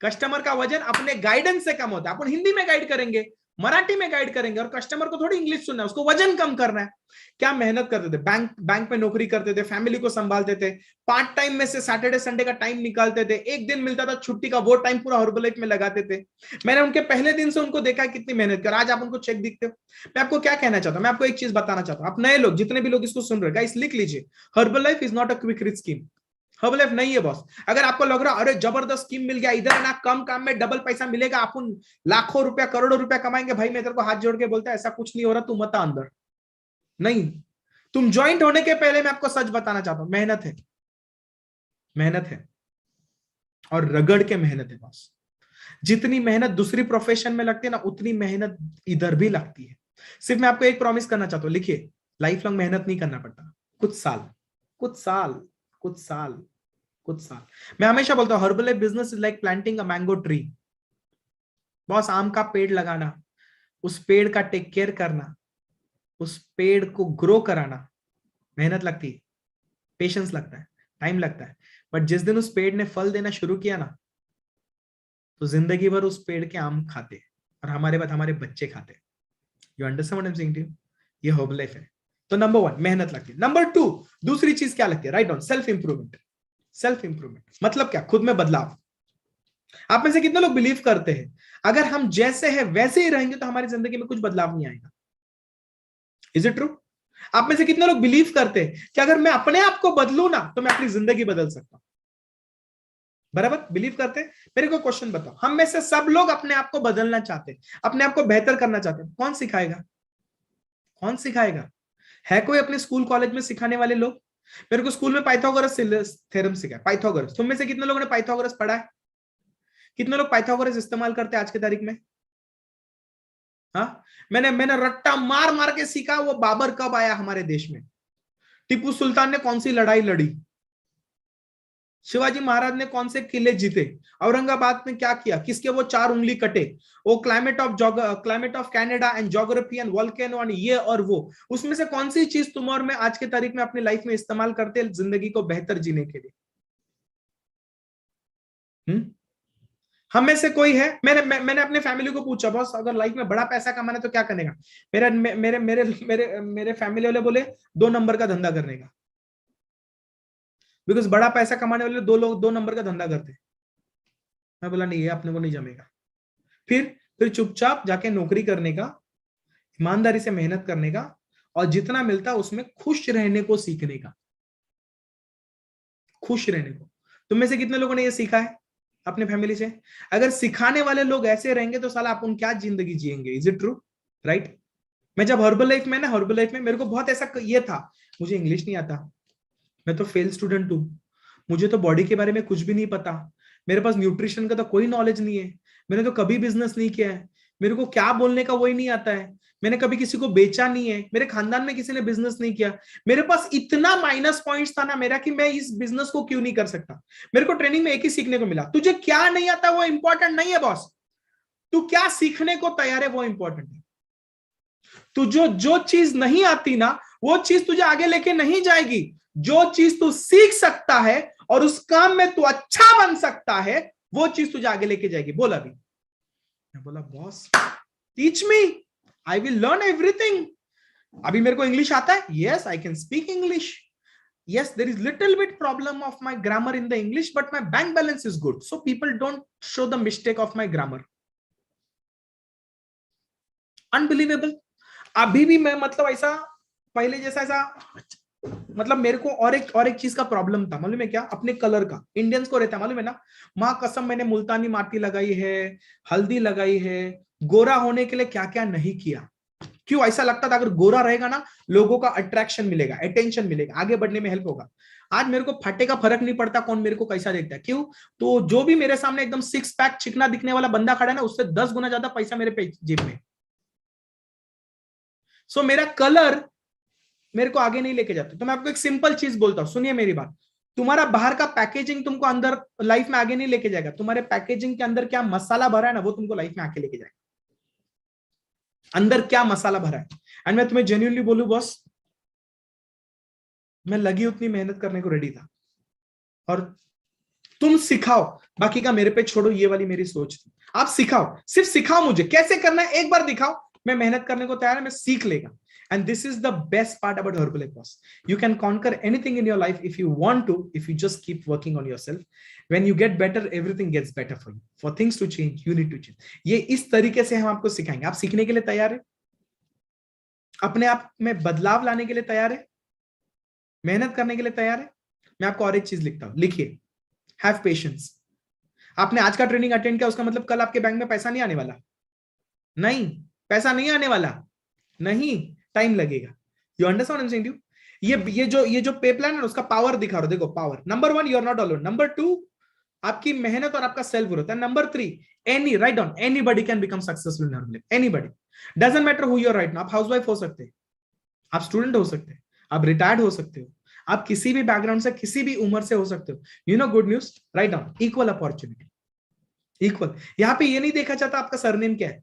कस्टमर का वजन अपने गाइडेंस से कम होता है। अपन हिंदी में गाइड करेंगे मराठी में गाइड करेंगे, और कस्टमर को थोड़ी इंग्लिश सुनना है, उसको वजन कम करना है। क्या मेहनत करते थे, बैंक में नौकरी करते थे, फैमिली को संभालते थे, पार्ट टाइम में से सैटरडे संडे का टाइम निकालते थे, एक दिन मिलता था छुट्टी का, वो टाइम पूरा हर्बलाइफ में लगाते थे। मैंने उनके पहले दिन से उनको देखा कितनी मेहनत कर, आज आप उनको चेक दिखते हो। मैं आपको क्या कहना चाहता हूं, मैं आपको एक चीज बताना चाहता हूं, आप नए लोग जितने भी लोग इसको सुन रहे हैं, गाइस लिख लीजिए, Herbalife is not a quick rich scheme. Herbalife नहीं है बॉस। अगर आपको लग रहा है अरे जबरदस्त स्कीम मिल गया, इधर ना कम काम में डबल पैसा मिलेगा, अपन लाखों रुपया करोड़ों रुपया कमाएंगे, भाई मैं तेरे को हाथ जोड़ के बोलता है ऐसा कुछ नहीं हो रहा, तू मत आ अंदर। नहीं, तुम ज्वाइंट होने के पहले मैं आपको सच बताना चाहता हूं, मेहनत है, मेहनत है, और रगड़ के मेहनत है बॉस। जितनी मेहनत दूसरी प्रोफेशन में लगती है ना, उतनी मेहनत इधर भी लगती है। सिर्फ मैं आपको एक प्रॉमिस करना चाहता हूं, लिखिए, लाइफ लॉन्ग मेहनत नहीं करना पड़ता, कुछ साल, कुछ साल, कुछ साल, कुछ साल। मैं हमेशा बोलता हूं herbal business is like planting a mango tree. Boss, आम का पेड़ लगाना, उस पेड़ का टेक केयर करना, उस पेड़ को ग्रो कराना, मेहनत लगती है, पेशेंस लगता है, टाइम लगता है। बट जिस दिन उस पेड़ ने फल देना शुरू किया ना, तो जिंदगी भर उस पेड़ के आम खाते, और हमारे बाद हमारे बच्चे खाते। You understand what I am saying to you? ये हर्बल लाइफ है। तो नंबर 1 मेहनत लगती है। नंबर 2 दूसरी चीज क्या लगती है, right on, self improvement. Self improvement मतलब क्या, खुद में बदलाव। आप में से कितने लोग बिलीव करते हैं अगर हम जैसे हैं वैसे ही रहेंगे तो हमारी जिंदगी में कुछ बदलाव नहीं आएगा? Is it true? आप में से कितने लोग बिलीव करते हैं कि अगर मैं अपने आप को बदलूं ना तो मैं अपनी जिंदगी बदल सकता हूं? बराबर बिलीव करते हैं? मेरे को क्वेश्चन बताओ, हम में से सब लोग अपने आप को बदलना चाहते हैं, अपने आप को बेहतर करना चाहते हैं, कौन सिखाएगा? कौन सिखाएगा? है कोई अपने स्कूल कॉलेज में सिखाने वाले लोग? मेरे को स्कूल में पाइथागोरस थ्योरम सिखाया, पाइथागोरस। तुम में से कितने लोगों ने पाइथागोरस पढ़ा है? कितने लोग पाइथागोरस इस्तेमाल करते हैं आज की तारीख में? हाँ, मैंने रट्टा मार मार के सीखा, वो बाबर कब आया हमारे देश में, टीपू सुल्तान ने कौन सी लड़ाई लड़ी, शिवाजी महाराज ने कौन से किले जीते, औरंगाबाद में क्या किया, किसके वो 4 उंगली कटे, वो climate of Canada and geography and volcano and ये और वो, उसमें से कौन सी चीज तुम और मैं आज के तारीख में अपनी लाइफ में इस्तेमाल करते हैं जिंदगी को बेहतर जीने के लिए? हम में से कोई है? मैंने अपने फैमिली को पूछा, बॉस अगर लाइफ में बड़ा पैसा कमाना है तो क्या करेगा? मेरे मेरे मेरे मेरे मेरे फैमिली वाले बोले 2 नंबर का धंधा करने का, बिकॉज बड़ा पैसा कमाने वाले 2 नंबर का धंधा करते। मैं बोला नहीं, ये अपने को नहीं जमेगा। फिर चुपचाप जाके नौकरी करने का, ईमानदारी से मेहनत करने का, और जितना मिलता उसमें खुश रहने को सीखने का, खुश रहने को। तुम में से कितने लोगों ने ये सीखा है अपने फैमिली से? अगर सिखाने वाले लोग ऐसे रहेंगे तो साला अपन क्या जिंदगी जिएंगे? Is it true? राइट? मैं जब हर्बल लाइफ में मेरे को बहुत ऐसा ये था, मुझे इंग्लिश नहीं आता, मैं तो फेल स्टूडेंट हूं, मुझे तो बॉडी के बारे में कुछ भी नहीं पता, मेरे पास न्यूट्रिशन का तो कोई नॉलेज नहीं है, मैंने तो कभी बिजनेस नहीं किया है, मेरे को क्या बोलने का वही नहीं आता है, मैंने कभी किसी को बेचा नहीं है, मेरे खानदान में किसी ने बिजनेस नहीं किया, मेरे पास इतना माइनस पॉइंट्स था ना मेरा कि मैं इस बिजनेस को क्यों नहीं कर सकता। मेरे को ट्रेनिंग में एक ही सीखने को मिला, तुझे क्या नहीं आता वो इंपॉर्टेंट नहीं है बॉस, तू क्या सीखने को तैयार है वो इंपॉर्टेंट है। तू जो चीज नहीं आती ना, वो चीज तुझे आगे लेके नहीं जाएगी। जो चीज तू सीख सकता है और उस काम में तू अच्छा बन सकता है, वो चीज तुझे आगे लेके जाएगी। बोल अभी। मैं बोला boss teach me, I will learn everything. अभी मेरे को इंग्लिश आता है, yes I can speak English, yes there is little bit problem of my grammar in the English but my bank balance is good, so people don't show the mistake of my grammar. Unbelievable. अभी भी मैं मतलब ऐसा पहले जैसा ऐसा मतलब मेरे को और एक चीज का प्रॉब्लम था, मालूम है क्या? अपने कलर का। इंडियंस को रहता है मालूम है ना, मां कसम मैंने मुल्तानी माटी लगाई है, हल्दी लगाई है, गोरा होने के लिए क्या क्या नहीं किया। क्यों? ऐसा लगता था अगर गोरा रहेगा ना लोगों का अट्रैक्शन मिलेगा, अटेंशन मिलेगा, आगे बढ़ने में हेल्प होगा। आज मेरे को फटे का फर्क नहीं पड़ता कौन मेरे को कैसा देखता है। क्यों? तो जो भी मेरे सामने एकदम 6 पैक चिकना दिखने वाला बंदा खड़ा है ना, उससे 10 गुना ज्यादा पैसा मेरे जेब में। सो मेरा कलर मेरे को आगे नहीं लेके जाता। तो मैं आपको एक सिंपल चीज बोलता हूं, सुनिए मेरी बात। तुम्हारा बाहर का पैकेजिंग तुमको अंदर लाइफ में आगे नहीं लेके जाएगा, तुम्हारे पैकेजिंग के अंदर क्या मसाला भरा है ना वो तुमको लाइफ में आके लेके जाएगा। अंदर क्या मसाला भरा है। एंड मैं तुम्हें जेन्युइनली बोलूं बॉस, मैं लगी उतनी मेहनत करने को रेडी था, और तुम सिखाओ, बाकी का मेरे पे छोड़ो, ये वाली मेरी सोच थी। आप सिखाओ, सिर्फ सिखाओ, मुझे कैसे करना है एक बार दिखाओ, मैं मेहनत करने को तैयार है, मैं सीख लेगा। And this is the best part about Herbalife boss. You can conquer anything in your life if you want to, if you just keep working on yourself. When you get better, everything gets better for you. For things to change, you need to change. ये इस तरीके से हम आपको सिखाएंगे। आप सीखने के लिए तैयार है? अपने आप में बदलाव लाने के लिए तैयार है? मेहनत करने के लिए तैयार है? मैं आपको और एक चीज लिखता हूं, लिखिए, हैव पेशेंस। आपने आज का ट्रेनिंग अटेंड किया, उसका मतलब कल आपके बैंक में पैसा नहीं आने वाला। नहीं, पैसा नहीं आने वाला, नहीं, टाइम लगेगा। You understand I am saying to you? ये जो पे प्लान है उसका पावर दिखा रहा हूं, देखो power. Number 1, you are not alone. Number 2, आपकी मेहनत और आपका सेल्फ ग्रोथ है। Number 3, any, write down, anybody can become successful in herbal. Anybody, doesn't matter who you are right now. आप हाउसवाइफ हो सकते हैं, आप स्टूडेंट हो सकते हैं, आप रिटायर्ड हो सकते हो, आप किसी भी बैकग्राउंड से, किसी भी उम्र से हो सकते हो। You know good news, write down, equal opportunity, equal. यहां पे ये नहीं देखा जाता आपका सरनेम क्या है,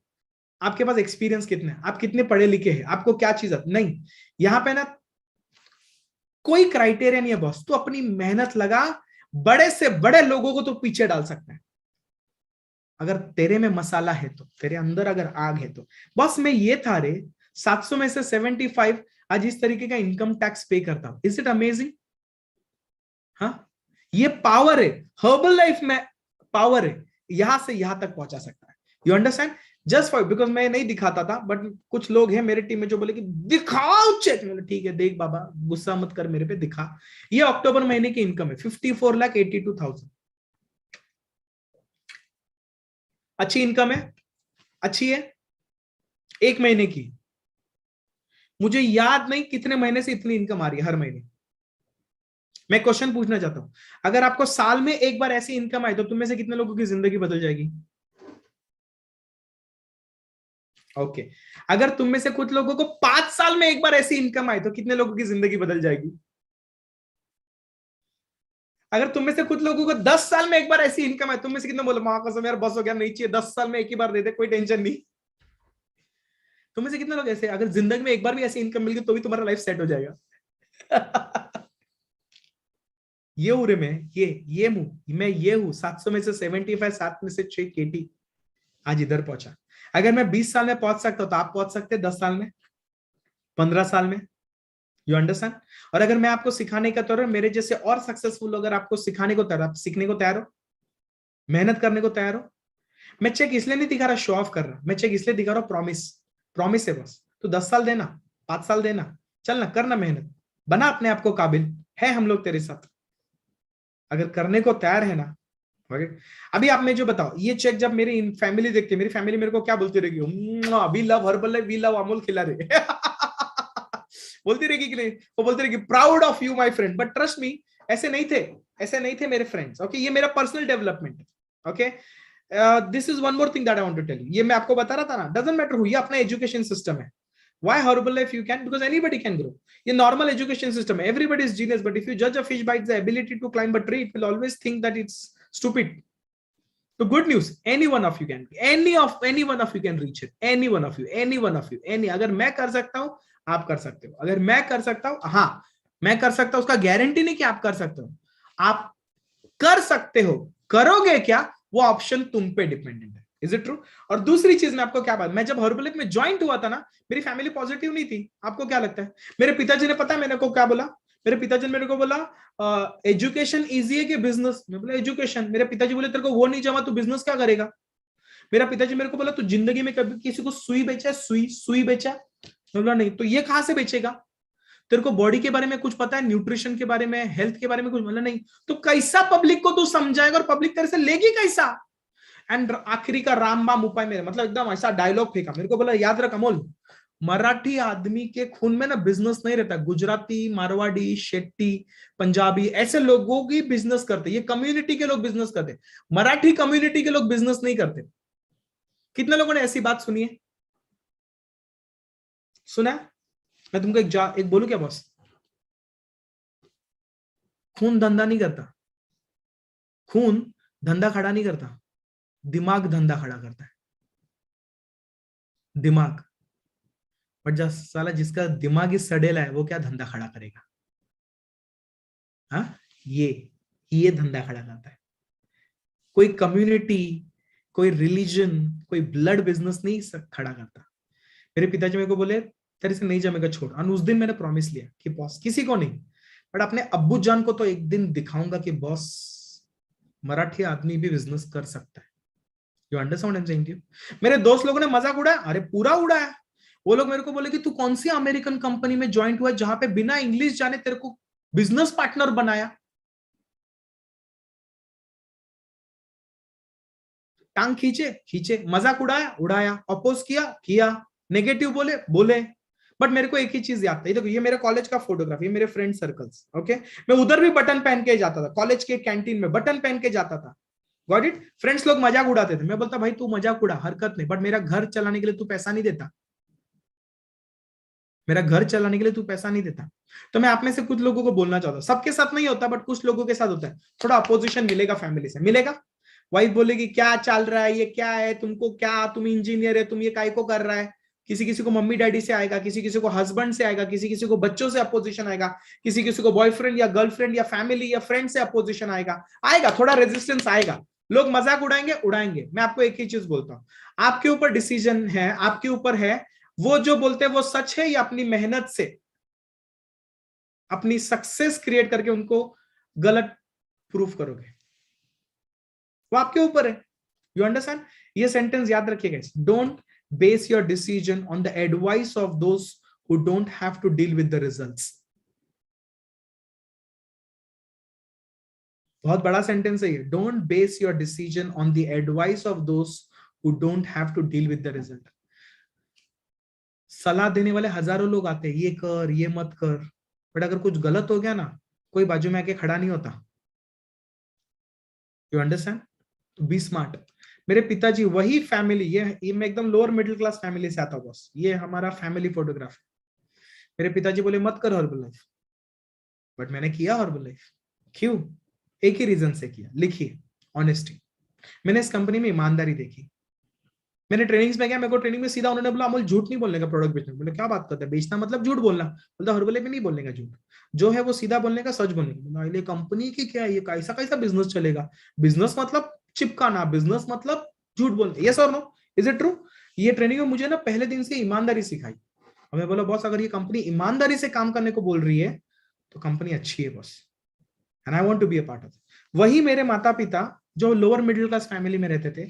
आपके पास एक्सपीरियंस कितना है, आप कितने पढ़े लिखे हैं, आपको क्या चीज है, नहीं। यहां पे ना कोई क्राइटेरिया नहीं है बॉस। तू अपनी मेहनत लगा, बड़े से बड़े लोगों को तो पीछे डाल सकता है, अगर तेरे में मसाला है तो, तेरे अंदर अगर आग है तो। बॉस मैं ये था रे, 700 में से 75 आज इस तरीके का इनकम टैक्स पे करता हूं। Is it amazing? हाँ, ये पावर है, हर्बल लाइफ में पावर है, यहां से यहां तक पहुंचा सकता है। You understand? Just for because मैं नहीं दिखाता था, बट कुछ लोग हैं मेरे टीम में जो बोले कि दिखाओ चेक। मैंने ठीक है, देख बाबा, गुस्सा मत कर मेरे पे, दिखा। ये अक्टूबर महीने की इनकम है 54,82,000। अच्छी इनकम है, अच्छी है, एक महीने की। मुझे याद नहीं कितने महीने से इतनी इनकम आ रही है हर महीने। मैं क्वेश्चन पूछना चाहता हूं, अगर आपको साल में एक बार ऐसी इनकम आए तो तुम में से कितने लोगों की जिंदगी बदल जाएगी? ओके अगर तुम में से कुछ लोगों को 5 साल में एक बार ऐसी इनकम आए तो कितने लोगों की जिंदगी बदल जाएगी? अगर तुम में से कुछ लोगों को 10 साल में एक बार ऐसी इनकम आए, तुम में से कितने बोले मां कसम यार बस हो गया, नहीं चाहिए, 10 साल में एक ही बार दे दे, कोई टेंशन नहीं। तुम में से कितने लोग ऐसे, अगर जिंदगी में एक बार भी ऐसी इनकम मिल गई तो भी तुम्हारा लाइफ सेट हो जाएगा? ये हूं रे मैं, ये मुंह मैं, ये हूं। 700 में से 75, 7 में से 6 केटी आज इधर पहुंचा। अगर मैं 20 साल में पहुंच सकता हूं तो आप पहुंच सकते हैं 10 साल में, 15 साल में। You understand? और अगर मैं आपको सिखाने का तैयार, मेरे जैसे और सक्सेसफुल, अगर आपको सिखाने को तैयार, आप सीखने को तैयार हो, मेहनत करने को तैयार हो। मैं चेक इसलिए नहीं दिखा रहा शो ऑफ कर रहा, मैं चेक इसलिए दिखा रहा हूं, प्रॉमिस, प्रॉमिस है बस। तो 10 साल देना, 5 साल देना, चलना, करना मेहनत, बना अपने आप को काबिल है, हम लोग तेरे साथ अगर करने को तैयार है ना। अभी आप में जो बताओ, ये चेक जब मेरी फैमिली देखती है, मेरी फैमिली मेरे को क्या बोलती रहेगी? We love herbal life, we love Amol Khilare. बोलती रहेगी कि नहीं? वो बोलती रहेगी proud of you my friend. But trust me, ऐसे नहीं थे, ऐसे नहीं थे मेरे फ्रेंड्स। ओके, ये मेरा पर्सनल डेवलपमेंट है। Okay, this is one more thing that I want to tell you. ये मैं आपको बता रहा था ना, डजंट मैटर हु, ये अपना एजुकेशन सिस्टम है। Why Herbalife you can? Because anybody can grow. ये normal education system है, everybody is genius, but if you judge a fish by its ability to climb a tree, it will always think that it's stupid. So good news, any one of you can, any one of you can reach it. Any one of you, अगर मैं कर सकता हूं, आप कर सकते हो। अगर मैं कर सकता हूं, हाँ मैं कर सकता हूं, उसका गारंटी नहीं कि आप कर सकते हो, आप कर सकते हो। करोगे क्या, वो ऑप्शन तुम पे डिपेंडेंट है। Is it true? और दूसरी चीज मैं आपको क्या बात, मैं जब हर्बलाइफ में ज्वाइंट हुआ था ना, मेरी फैमिली पॉजिटिव नहीं थी। आपको क्या लगता है? मेरे पिताजी ने पता है मेरे को क्या बोला? मेरे पिताजी ने मेरे को बोला एजुकेशन इजी है कि बिजनेस? मैं बोला एजुकेशन। मेरे पिताजी बोले तेरे को वो नहीं जमा, तू बिजनेस क्या करेगा? मेरा पिताजी मेरे को बोला तू जिंदगी में कभी किसी को सुई बेचा? सुई बेचा? मैं बोला नहीं। तो ये कहां से बेचेगा? तेरे को बॉडी के बारे में कुछ पता है, न्यूट्रिशन के बारे में, हेल्थ के बारे में कुछ? बोला नहीं। तो कैसा पब्लिक को तू समझाएगा और पब्लिक तेरे से लेगी कैसा? एंड आखिरी का रामबाम उपाय मेरे, मतलब एकदम ऐसा डायलॉग फेंका मेरे को, बोला याद रख अमोल, मराठी आदमी के खून में ना बिजनेस नहीं रहता। गुजराती, मारवाड़ी, शेट्टी, पंजाबी, ऐसे लोगों की बिजनेस करते, ये कम्युनिटी के लोग बिजनेस करते, मराठी कम्युनिटी के लोग बिजनेस नहीं करते। कितने लोगों ने ऐसी बात सुनी है? सुना है? मैं तुमको एक बोलूं क्या बॉस? खून धंधा नहीं करता, खून धंधा खड़ा नहीं करता, दिमाग धंधा खड़ा करता है। दिमाग। बट जब साला जिसका दिमाग ही सड़ेला है, वो क्या धंधा खड़ा करेगा? हाँ, ये धंधा खड़ा करता है। कोई कम्युनिटी, कोई रिलीजन, कोई ब्लड बिजनेस नहीं खड़ा करता। मेरे पिताजी मेरे को बोले तेरे से नहीं जमेगा, छोड़। और उस दिन मैंने प्रॉमिस लिया कि बॉस किसी को नहीं, बट अपने अब्बू जान को तो एक दिन दिखाऊंगा कि बॉस मराठी आदमी भी बिजनेस कर सकता है। You understand I am saying to you? मेरे दोस्त लोगों ने मजाक उड़ाया, अरे पूरा उड़ाया। वो लोग मेरे को बोले कि तू कौन सी अमेरिकन कंपनी में ज्वाइन हुआ जहां पे बिना इंग्लिश जाने तेरे को बिजनेस पार्टनर बनाया। टांग खींचे खींचे, मजाक उड़ाया उड़ाया, अपोज किया किया, नेगेटिव बोले बोले। बट मेरे को एक ही चीज याद था, ये देखो ये मेरे कॉलेज का फोटोग्राफी, मेरे फ्रेंड सर्कल्स, ओके। मैं उधर भी बटन पहन के जाता था, कॉलेज के कैंटीन में बटन पहन के जाता था। Got it? फ्रेंड्स लोग मजाक उड़ाते थे, मैं बोलता भाई तू मजाक उड़ा, हरकत नहीं, बट मेरा घर चलाने के लिए तू पैसा नहीं देता, मेरा घर चलाने के लिए तू पैसा नहीं देता। तो मैं आप में से कुछ लोगों को बोलना चाहता हूँ, सबके साथ नहीं होता बट कुछ लोगों के साथ होता है, थोड़ा अपोजिशन मिलेगा फैमिली से, मिलेगा। वाइफ बोलेगी क्या चल रहा है, ये क्या है, तुमको क्या, तुम इंजीनियर है, तुम ये काय को कर रहा है। किसी किसी को मम्मी डैडी से आएगा, किसी किसी को हस्बैंड से आएगा, किसी किसी को बच्चों से अपोजिशन आएगा, किसी किसी को बॉयफ्रेंड या गर्लफ्रेंड या फैमिली या फ्रेंड से अपोजिशन आएगा, आएगा थोड़ा रेजिस्टेंस आएगा। लोग मजाक उड़ाएंगे उड़ाएंगे। मैं आपको एक ही चीज बोलता हूँ, आपके ऊपर डिसीजन है, आपके ऊपर है, वो जो बोलते हैं वो सच है या अपनी मेहनत से अपनी सक्सेस क्रिएट करके उनको गलत प्रूफ करोगे, वो आपके ऊपर है। You understand? ये सेंटेंस याद रखिएगा, don't base your decision on the advice of those who don't have to deal with the results. बहुत बड़ा सेंटेंस है ये, don't base your decision on the advice of those who don't have to deal with the result. सलाह देने वाले हजारों लोग आते हैं, ये कर ये मत कर, बट अगर कुछ गलत हो गया ना, कोई बाजू में आके खड़ा नहीं होता। You understand? तो बी स्मार्ट। मेरे पिताजी वही फैमिली, ये मैं एकदम लोअर मिडिल क्लास फैमिली से आता हूँ बॉस, ये हमारा फैमिली फोटोग्राफ है। मेरे पिताजी बोले मत कर हर्बल लाइफ, बट मैंने किया हर्बल लाइफ। क्यों? एक ही रीजन से किया, लिखिए, ऑनेस्टी। मैंने इस कंपनी में ईमानदारी देखी। मैंने ट्रेनिंग्स में गया, मेरे को ट्रेनिंग में सीधा उन्होंने बोला अमोल झूठ नहीं बोलने का प्रोडक्ट बेचने। बोले क्या बात करते हैं, बेचना मतलब झूठ बोलना। बोलता हर्बल लाइफ में नहीं बोलने का झूठ, जो है वो सीधा बोलने का, सच बोलने का। बोला कंपनी की क्या है, ये कैसा कैसा बिजनेस चलेगा, बिजनेस मतलब चिपकाना, बिजनेस मतलब झूठ बोलना, यस और नो, इज इट ट्रू? ये ट्रेनिंग में मुझे ना पहले दिन से ईमानदारी सिखाई। हमें बोला बॉस अगर ये कंपनी ईमानदारी से काम करने को बोल रही है तो कंपनी अच्छी है boss, and I want to be a part of. वही मेरे माता पिता जो लोअर मिडिल क्लास फैमिली में रहते थे,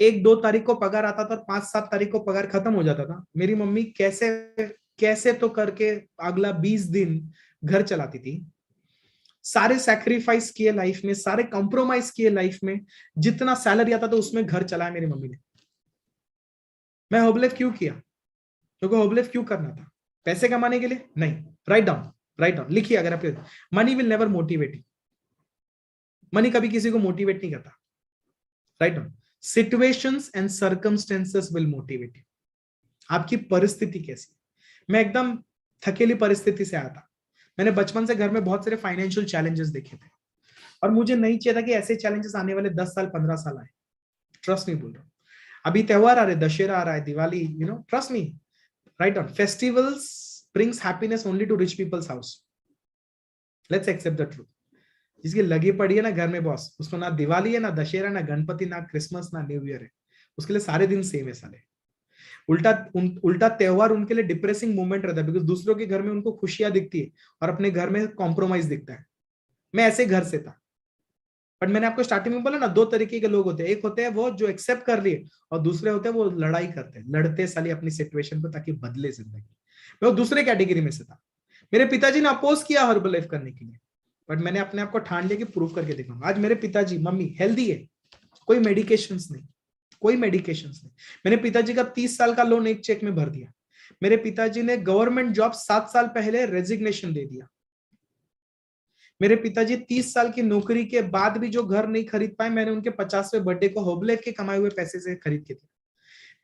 1-2 तारीख को पगार आता था और 5-7 तारीख को पगार खत्म हो जाता था। मेरी मम्मी कैसे कैसे तो करके अगला 20 दिन घर चलाती थी। सारे सैक्रिफाइस किए लाइफ में, सारे कॉम्प्रोमाइज किए लाइफ में, जितना सैलरी आता था उसमें घर चलाया मेरी मम्मी ने। मैं हर्बल क्यों किया? क्योंकि हर्बल क्यों करना था? पैसे कमाने के लिए नहीं। राइट डाउन लिखिए, अगर आप money will never motivate you, money कभी किसी को मोटिवेट नहीं करता। Write down, situations and circumstances will motivate you. आपकी परिस्थिति कैसी? मैं एकदम थकेली परिस्थिति से आया था। मैंने बचपन से घर में बहुत सारे फाइनेंशियल चैलेंजेस देखे थे और मुझे नहीं चाहिए था कि ऐसे चैलेंजेस आने वाले 10 साल 15 साल आए। ट्रस्ट नहीं बोल रहा हूं। अभी त्योहार आ रहे, दशहरा आ रहा है, Diwali, you know, trust me, right on, festivals brings happiness only to rich peoples house. Let's accept the truth. जिसकी लगी पड़ी है ना घर में बॉस, उसको ना दिवाली है, ना दशहरा, ना गणपति, ना क्रिसमस, ना न्यू ईयर है, उसके लिए सारे दिन सेम है साले। उल्टा त्योहार उनके लिए डिप्रेसिंग मोमेंट रहता है, बिकॉज दूसरों के घर में उनको खुशियां दिखती है और अपने घर में कॉम्प्रोमाइज दिखता है। मैं ऐसे घर से था, बट मैंने आपको स्टार्टिंग में बोला ना, 2 तरीके के लोग होते हैं, एक होते हैं वो जो एक्सेप्ट कर लिए और दूसरे होते हैं वो लड़ाई करते हैं, लड़ते साली अपनी सिचुएशन पर ताकि बदले जिंदगी। मैं वो दूसरे कैटेगरी में से था। मेरे पिताजी ने अपोज किया हर्बल लाइफ करने के लिए, बट मैंने अपने आप को ठान लिया कि प्रूव करके दिखाऊंगा। आज मेरे पिताजी मम्मी हेल्दी है, कोई मेडिकेशंस नहीं, कोई मेडिकेशंस नहीं। मेरे पिताजी का 30 साल का लोन एक चेक में भर दिया। मेरे पिताजी ने गवर्नमेंट जॉब 7 साल पहले रेजिग्नेशन दे दिया। मेरे पिताजी 30 साल की नौकरी के बाद भी जो घर नहीं खरीद पाए, मैंने उनके 50वें बर्थडे को हर्बल लाइफ के कमाए हुए पैसे से खरीद के दिया।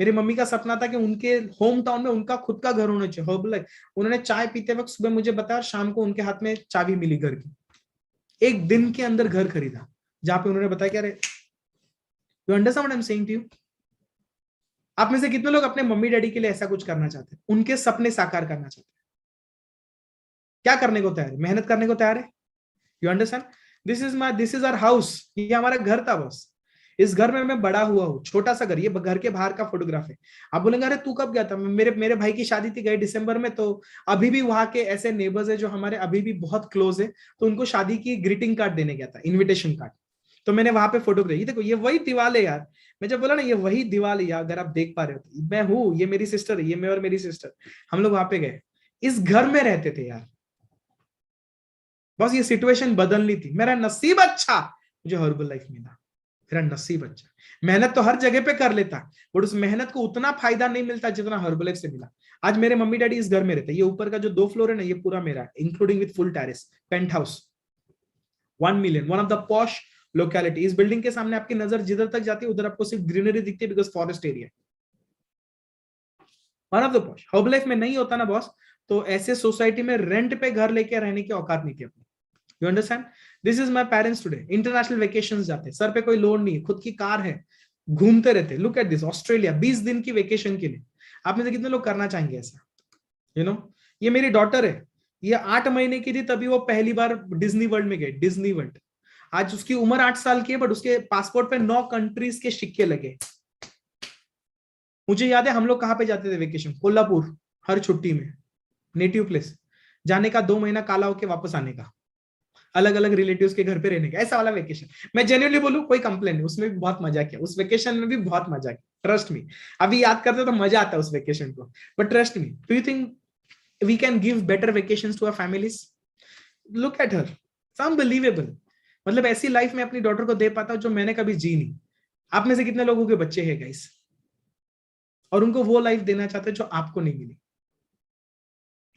मेरी मम्मी का सपना था कि उनके होम टाउन में उनका खुद का घर होना चाहिए, हर्बल लाइफ। उन्होंने चाय पीते वक्त सुबह मुझे बताया, शाम को उनके हाथ में चाबी मिली घर की। एक दिन के अंदर घर खरीदा, जहां पे उन्होंने बताया कि अरे, you understand what I am saying to you? आप में से कितने लोग अपने मम्मी डैडी के लिए ऐसा कुछ करना चाहते हैं, उनके सपने साकार करना चाहते हैं? क्या करने को तैयार है? मेहनत करने को तैयार है? You understand? This is our house, ये हमारा घर था बॉस। इस घर में मैं बड़ा हुआ हूँ, छोटा सा घर, ये घर के बाहर का फोटोग्राफ है। आप बोलेंगे अरे तू कब गया था? मेरे मेरे भाई की शादी थी, गए दिसंबर में। तो अभी भी वहां के ऐसे नेबर्स है जो हमारे अभी भी बहुत क्लोज है, तो उनको शादी की ग्रीटिंग कार्ड देने गया था, इन्विटेशन कार्ड। तो मैंने वहां पे फोटो खींची। देखो ये वही दीवार है यार, मैं जब बोला ना ये वही दीवार है यार, अगर आप देख पा रहे हो तो मैं हूँ, ये मेरी सिस्टर है, ये मैं और मेरी सिस्टर, हम लोग वहां पे गए, इस घर में रहते थे यार। बस ये सिचुएशन बदलनी थी, मेरा नसीब अच्छा मुझे हर्बल लाइफ मिला, मेरा नसीब अच्छा। मेहनत तो हर जगह पे कर लेता, बट उस मेहनत को उतना फायदा नहीं मिलता जितना हर्बल लाइफ से मिला। आज मेरे मम्मी डैडी इस घर में रहते हैं, ये ऊपर का जो 2 फ्लोर है ना, ये पूरा मेरा है, including with full terrace, paint house, 1 million, one of the posh locality. इस बिल्डिंग के सामने आपकी नजर जिधर तक जाती है उधर आपको सिर्फ ग्रीनरी दिखती है, because forest area, one of the posh. Herbal life में नहीं होता ना बॉस, तो ऐसे सोसाइटी में रेंट पे घर लेके रहने की औकात नहीं थी अपनी। You understand? This is my parents today, international vacations जाते, सर पे कोई लोड नहीं है, खुद की कार है, घूमते रहते। लुक एट दिस, ऑस्ट्रेलिया 20 दिन की वेकेशन के लिए। आप में से कितने लोग करना चाहेंगे ऐसा? यू नो, ये मेरी डॉटर है, ये 8 महीने की थी तभी वो पहली बार डिज्नी वर्ल्ड में गए, डिज्नी वर्ल्ड। आज उसकी उम्र 8 साल की है, बट उसके पासपोर्ट पे 9 कंट्रीज के सिक्के लगे। मुझे याद है हम लोग कहाँ पे जाते थे वेकेशन, कोल्हापुर, हर छुट्टी में, नेटिव प्लेस जाने का, 2 महीना काला होके वापस आने का, अलग अलग रिलेटिव्स के घर पे रहने का, ऐसा वाला वेकेशन। मैं जेन्युइनली बोलूं, कोई कंप्लेन नहीं, उसमें भी बहुत मजा किया, उस वेकेशन में भी बहुत मजा किया, ट्रस्ट मी। अभी याद करते तो मजा आता है उस वेकेशन को, but trust me, do you think we can give better vacations to our families? Look at her, unbelievable. मतलब ऐसी लाइफ में अपनी डॉटर को दे पाता हूं जो मैंने कभी जी नहीं। आप में से कितने लोगों के बच्चे हैं गाइस, और उनको वो लाइफ देना चाहते हो जो आपको नहीं मिली?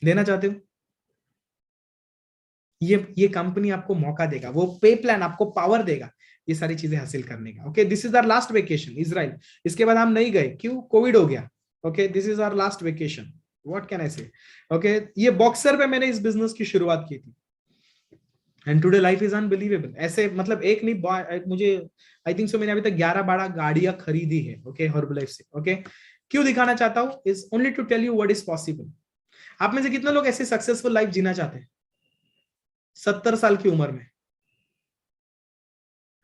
देना चाहते हो? ये कंपनी आपको मौका देगा, वो पे प्लान आपको पावर देगा ये सारी चीजें हासिल करने का। Okay, this is our last vacation Israel, इसके बाद हम नहीं गए, क्यों? कोविड हो गया। Okay, this is our last vacation, what can I say. Okay, ये बॉक्सर पे मैंने इस बिजनेस की शुरुआत की थी, and today life is unbelievable. ऐसे मतलब एक नहीं, मुझे आई थिंक सो मैंने अभी तक 11-12 गाड़ियां खरीदी है, ओके, हर्बल लाइफ से। ओके, क्यों दिखाना चाहता हूं? Is only to tell you what is possible. आप में से कितने लोग ऐसे सक्सेसफुल लाइफ जीना चाहते हैं 70 साल की उम्र में?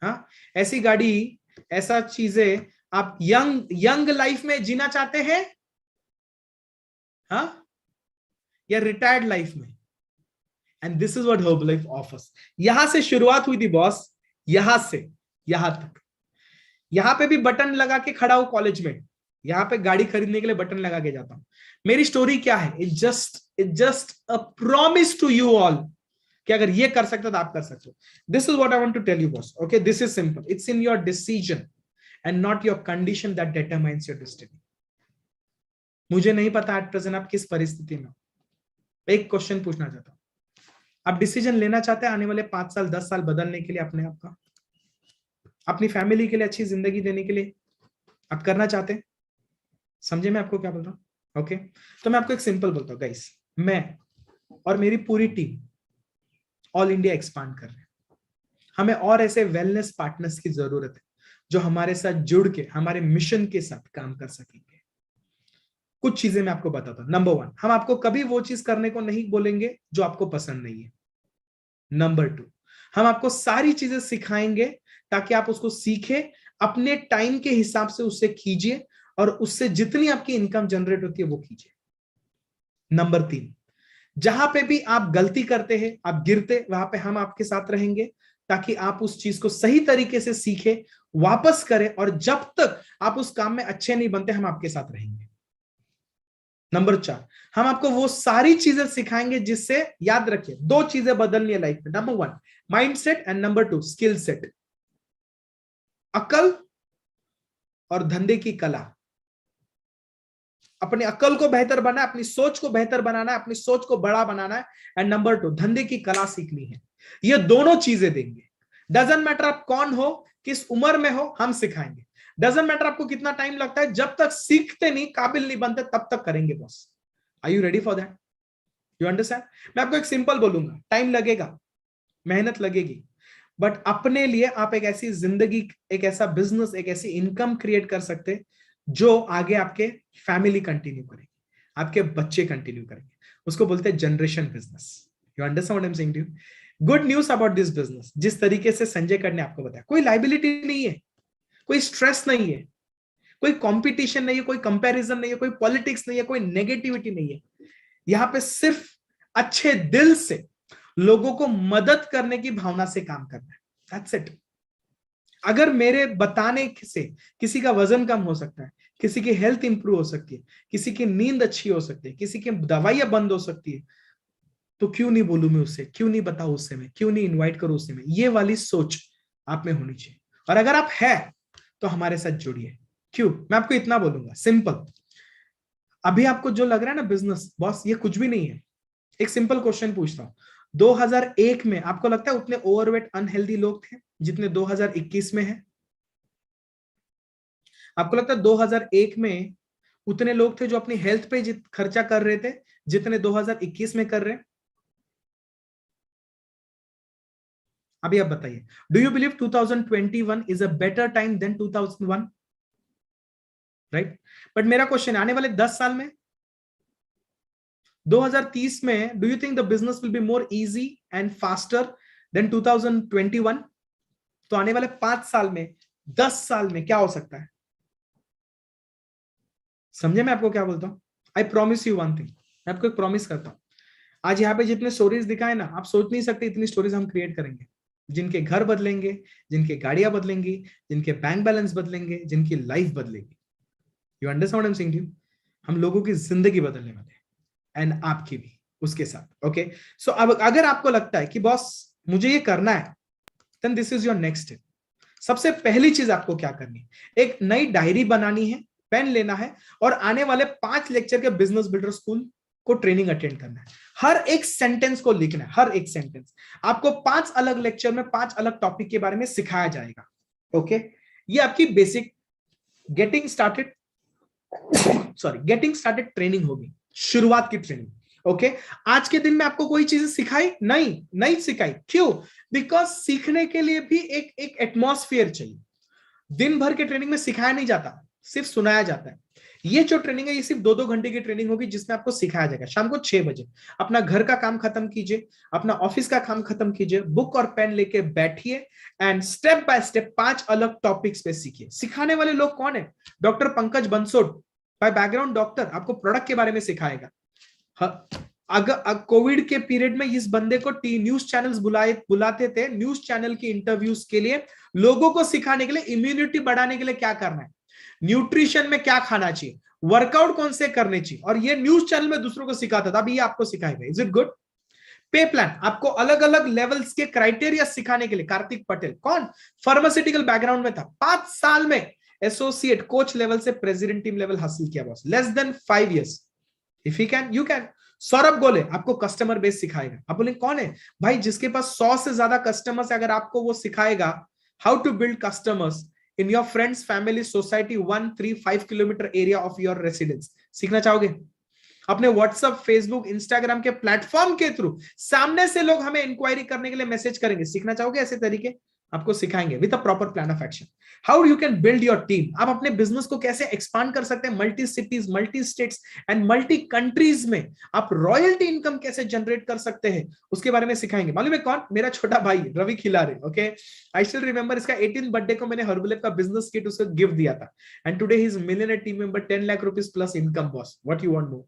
हाँ, ऐसी गाड़ी, ऐसा चीजें आप यंग यंग लाइफ में जीना चाहते हैं, हाँ, या रिटायर्ड लाइफ में? And this is what herbal life offers. यहां से शुरुआत हुई थी बॉस, यहां से यहां तक। यहां पे भी बटन लगा के खड़ा हूं कॉलेज में, यहां पे गाड़ी खरीदने के लिए बटन लगा के जाता हूं। मेरी स्टोरी क्या है? It just a promise to you all कि अगर ये कर सकते हो तो आप कर सकते हो। This is what I want to tell you boss. Okay, this is simple, it's in your decision and not your condition that determines your destiny. मुझे नहीं पता एट प्रेजेंट आप किस परिस्थिति में हो। एक क्वेश्चन पूछना चाहता हूं, आप डिसीजन लेना चाहते हैं आने वाले 5 साल 10 साल बदलने के लिए, अपने आप का, अपनी फैमिली के लिए अच्छी जिंदगी देने के लिए आप करना चाहते हैं? समझे मैं आपको क्या बोल रहा हूं? ओके, तो मैं आपको एक सिंपल बोलता हूं गाइस, मैं और मेरी पूरी टीम ऑल इंडिया एक्सपांड कर रहे हैं। हमें और ऐसे वेलनेस पार्टनर्स की जरूरत है जो हमारे साथ जुड़ के हमारे मिशन के साथ काम कर सकेंगे। कुछ चीजें मैं आपको बताता हूं। नंबर 1, हम आपको कभी वो चीज करने को नहीं बोलेंगे जो आपको पसंद नहीं है। नंबर 2, हम आपको सारी चीजें सिखाएंगे ताकि आप उसको सीखे, अपने टाइम के हिसाब से उससे कीजिए और उससे जितनी आपकी इनकम जनरेट होती है वो कीजिए। नंबर 3, जहां पे भी आप गलती करते हैं, आप गिरते, वहां पे हम आपके साथ रहेंगे ताकि आप उस चीज को सही तरीके से सीखे, वापस करें, और जब तक आप उस काम में अच्छे नहीं बनते हम आपके साथ रहेंगे। नंबर 4, हम आपको वो सारी चीजें सिखाएंगे जिससे, याद रखिए, 2 चीजें बदलनी है लाइफ में। Number 1 mindset and number 2 skill set. अकल और धंधे की कला। अपनी अकल को बेहतर बनाना है, अपनी सोच को बेहतर बनाना है, अपनी सोच को बड़ा बनाना है, एंड नंबर 2 धंधे की कला सीखनी है। ये दोनों चीजें देंगे। डजंट मैटर आप कौन हो, किस उम्र में हो, हम सिखाएंगे। डजंट मैटर आपको कितना टाइम लगता है, जब तक सीखते नहीं, काबिल नहीं बनते, तब तक करेंगे boss. Are you ready for that? You understand? मैं आपको एक सिंपल बोलूंगा, टाइम लगेगा, मेहनत लगेगी, बट अपने लिए आप एक ऐसी जिंदगी, एक ऐसा बिजनेस, एक ऐसी इनकम क्रिएट कर सकते जो आगे आपके फैमिली कंटिन्यू करेगी, आपके बच्चे कंटिन्यू करेंगे। उसको बोलते हैं generation business. You understand what I am saying to you? Good news about this business, जिस तरीके से संजय कर ने आपको बताया, कोई लाइबिलिटी नहीं है, कोई स्ट्रेस नहीं है, कोई कंपटीशन नहीं है, कोई कंपैरिजन नहीं है, कोई पॉलिटिक्स नहीं है, कोई नेगेटिविटी नहीं है। यहां पे सिर्फ अच्छे दिल से लोगों को मदद करने की भावना से काम करना है, दैट्स इट। अगर मेरे बताने से किसी का वजन कम हो सकता है, किसी की हेल्थ इंप्रूव हो सकती है, किसी की नींद अच्छी हो सकती है, किसी की दवाइयां बंद हो सकती है, तो क्यों नहीं बोलूं मैं उससे, क्यों नहीं बताऊं उससे, मैं क्यों नहीं इनवाइट करूं उससे मैं। ये वाली सोच आप में होनी चाहिए। और अगर आप है तो हमारे साथ जुड़िए। क्यों? मैं आपको इतना बोलूंगा, सिंपल। अभी आपको जो लग रहा है ना बिजनेस बॉस, ये कुछ भी नहीं है। एक सिंपल क्वेश्चन पूछता हूं, 2001 में आपको लगता है उतने ओवरवेट अनहेल्दी लोग थे जितने 2021 में है? आपको लगता है 2001 में उतने लोग थे जो अपनी हेल्थ पे खर्चा कर रहे थे जितने 2021 में कर रहे हैं? अभी आप बताइए, do you believe 2021 is a better time than 2001? Right? But मेरा क्वेश्चन, आने वाले 10 साल में, 2030 में, do you think the business will be more easy and faster than 2021? तो आने वाले 5 साल में, 10 साल में क्या हो सकता है? समझे मैं आपको क्या बोलता हूं? I promise you one thing, मैं आपको एक प्रॉमिस करता हूं। आज यहाँ पे जितने स्टोरीज दिखाए ना, आप सोच नहीं सकते इतनी स्टोरीज हम क्रिएट करेंगे, जिनके घर बदलेंगे, जिनके गाड़ियां बदलेंगी, जिनके बैंक बैलेंस बदलेंगे, जिनकी लाइफ बदलेगी। You understand what I am saying to you? हम लोगों की जिंदगी बदलने वाले हैं, एंड आपकी भी उसके साथ। ओके, सो अब अगर आपको लगता है कि बॉस मुझे ये करना है, then this is your next step. सबसे पहली चीज आपको क्या करनी है, एक नई डायरी बनानी है, पेन लेना है, और आने वाले 5 लेक्चर के बिजनेस बिल्डर स्कूल को ट्रेनिंग अटेंड करना है। हर एक सेंटेंस को लिखना है, हर एक सेंटेंस आपको 5 अलग लेक्चर में 5 अलग टॉपिक के बारे में सिखाया जाएगा। ओके, ये आपकी बेसिक गेटिंग स्टार्टेड ट्रेनिंग होगी, शुरुआत की ट्रेनिंग। ओके, आज के दिन में आपको कोई चीज सिखाई नहीं सिखाई, क्यों? बिकॉज सीखने के लिए भी एक एटमॉस्फेयर चाहिए। दिन भर के ट्रेनिंग में सिखाया नहीं जाता, सिर्फ सुनाया जाता है। ये जो ट्रेनिंग है, ये सिर्फ 2-2 घंटे की ट्रेनिंग होगी जिसमें आपको सिखाया जाएगा। शाम को 6 बजे अपना घर का काम खत्म कीजिए, अपना ऑफिस का काम खत्म कीजिए, बुक और पेन लेके बैठिए, एंड स्टेप बाय स्टेप 5 अलग टॉपिक्स पे सीखिए। सिखाने वाले लोग कौन है? Doctor Pankaj Bansod, by background doctor, आपको प्रोडक्ट के बारे में सिखाएगा। अगर कोविड के पीरियड में इस बंदे को न्यूज चैनल्स बुलाते थे न्यूज चैनल की इंटरव्यूज के लिए, लोगों को सिखाने के लिए, इम्यूनिटी बढ़ाने के लिए क्या करना है, न्यूट्रिशन में क्या खाना चाहिए, वर्कआउट कौन से करने चाहिए, और ये न्यूज चैनल में दूसरों को सिखाता था। अभी ये आपको सिखाएगा। Is it good? पे प्लान, आपको अलग अलग लेवल्स के क्राइटेरिया सिखाने के लिए कार्तिक पटेल, कौन फार्मास्यूटिकल बैकग्राउंड में था, 5 साल में एसोसिएट कोच लेवल से प्रेसिडेंट टीम लेवल हासिल किया boss, less than 5 years। If he can, you can. Saurabh गोले आपको कस्टमर बेस सिखाएगा। आप बोले कौन है भाई? जिसके पास 100 से ज्यादा कस्टमर्स, अगर आपको वो सिखाएगा how to build customers in your friends, family, society, 1-3-5 kilometre area of your residence, सीखना चाहोगे? अपने व्हाट्सएप, फेसबुक, इंस्टाग्राम के प्लेटफॉर्म के थ्रू सामने से लोग हमें इंक्वायरी करने के लिए मैसेज करेंगे, सीखना चाहोगे? ऐसे तरीके आपको सिखाएंगे with a proper plan of action. How you can build your team, आप अपने बिजनेस को कैसे एक्सपांड कर सकते हैं multi cities, multi states and multi countries में। आप रॉयल्टी इनकम कैसे जनरेट कर सकते हैं, उसके बारे में सिखाएंगे। मालूम है कौन? मेरा छोटा भाई Ravi Khilare. Okay, I still remember, इसका 18th बर्थडे को मैंने हर्बल का बिजनेस किट उसको गिफ्ट दिया था, and today he is millionaire team member, 10 lakh rupees plus income boss. What you want more?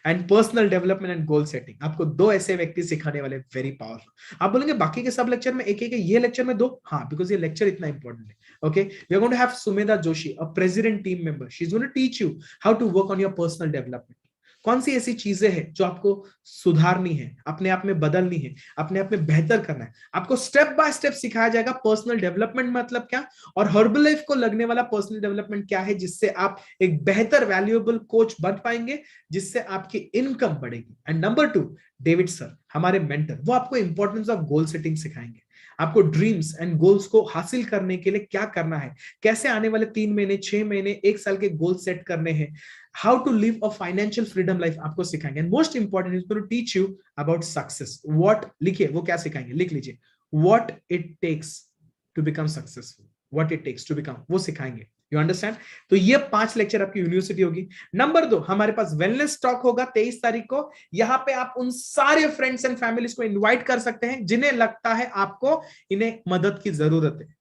And personal development and goal setting, आपको 2 ऐसे व्यक्ति सिखाने वाले, वेरी पावरफुल। आप बोलेंगे बाकी के सब लेक्चर में एक एक, ये लेक्चर में 2? हाँ, बिकॉज ये लेक्चर इतना इंपॉर्टेंट है। Okay, we are going to have Sumedha Joshi, a president team member, she is going to teach you how to work on your personal development. कौन सी ऐसी चीजें हैं जो आपको सुधारनी है, अपने आप में बदलनी है, अपने आप में बेहतर करना है, आपको स्टेप बाय स्टेप सिखाया जाएगा। पर्सनल डेवलपमेंट मतलब क्या, और हर्बल लाइफ को लगने वाला पर्सनल डेवलपमेंट क्या है, जिससे आप एक बेहतर वैल्यूएबल कोच बन पाएंगे, जिससे आपकी इनकम बढ़ेगी। एंड नंबर 2, डेविड सर हमारे मेंटर, वो आपको इंपॉर्टेंस ऑफ गोल सेटिंग सिखाएंगे। आपको ड्रीम्स एंड गोल्स को हासिल करने के लिए क्या करना है, कैसे आने वाले 3 महीने, 6 महीने, 1 साल के गोल सेट करने हैं, how to live a financial freedom life आपको सिखाएंगे। And most important is to teach you about success. What, लिखिए वो क्या सिखाएंगे, लिख लीजिए, what it takes to become successful, what it takes to become, वो सिखाएंगे। You understand? तो ये 5 लेक्चर आपकी यूनिवर्सिटी होगी। नंबर 2, हमारे पास वेलनेस टॉक होगा 23 तारीख को। यहां पे आप उन सारे फ्रेंड्स एंड फैमिलीज को इनवाइट कर सकते हैं जिन्हें लगता है आपको इन्हें मदद की जरूरत है।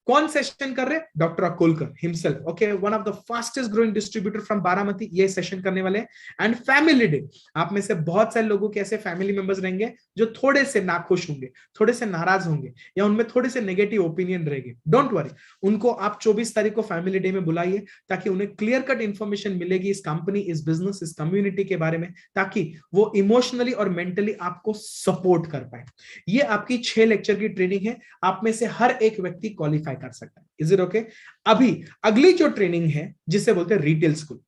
कौन सेशन कर रहे हैं? Doctor Akolkar himself, okay, one of the fastest growing distributor from Baramati, ये सेशन करने वाले हैं। एंड फैमिली डे, आप में से बहुत सारे लोगों के ऐसे फैमिली मेंबर्स रहेंगे जो थोड़े से नाखुश होंगे, थोड़े से नाराज होंगे, या उनमें थोड़े से नेगेटिव ओपिनियन रहेंगे। डोंट वरी, उनको आप 24 तारीख को फैमिली डे में बुलाइए, ताकि उन्हें क्लियर कट इंफॉर्मेशन मिलेगी इस कंपनी, इस बिजनेस, इस कम्युनिटी के बारे में, ताकि वो इमोशनली और मेंटली आपको सपोर्ट कर पाए। ये आपकी 6 लेक्चर की ट्रेनिंग है, आप में से हर एक व्यक्ति क्वालिफाई कर सकता है। Is it okay? अभी अगली जो ट्रेनिंग है जिसे बोलते हैं रिटेल स्कूल,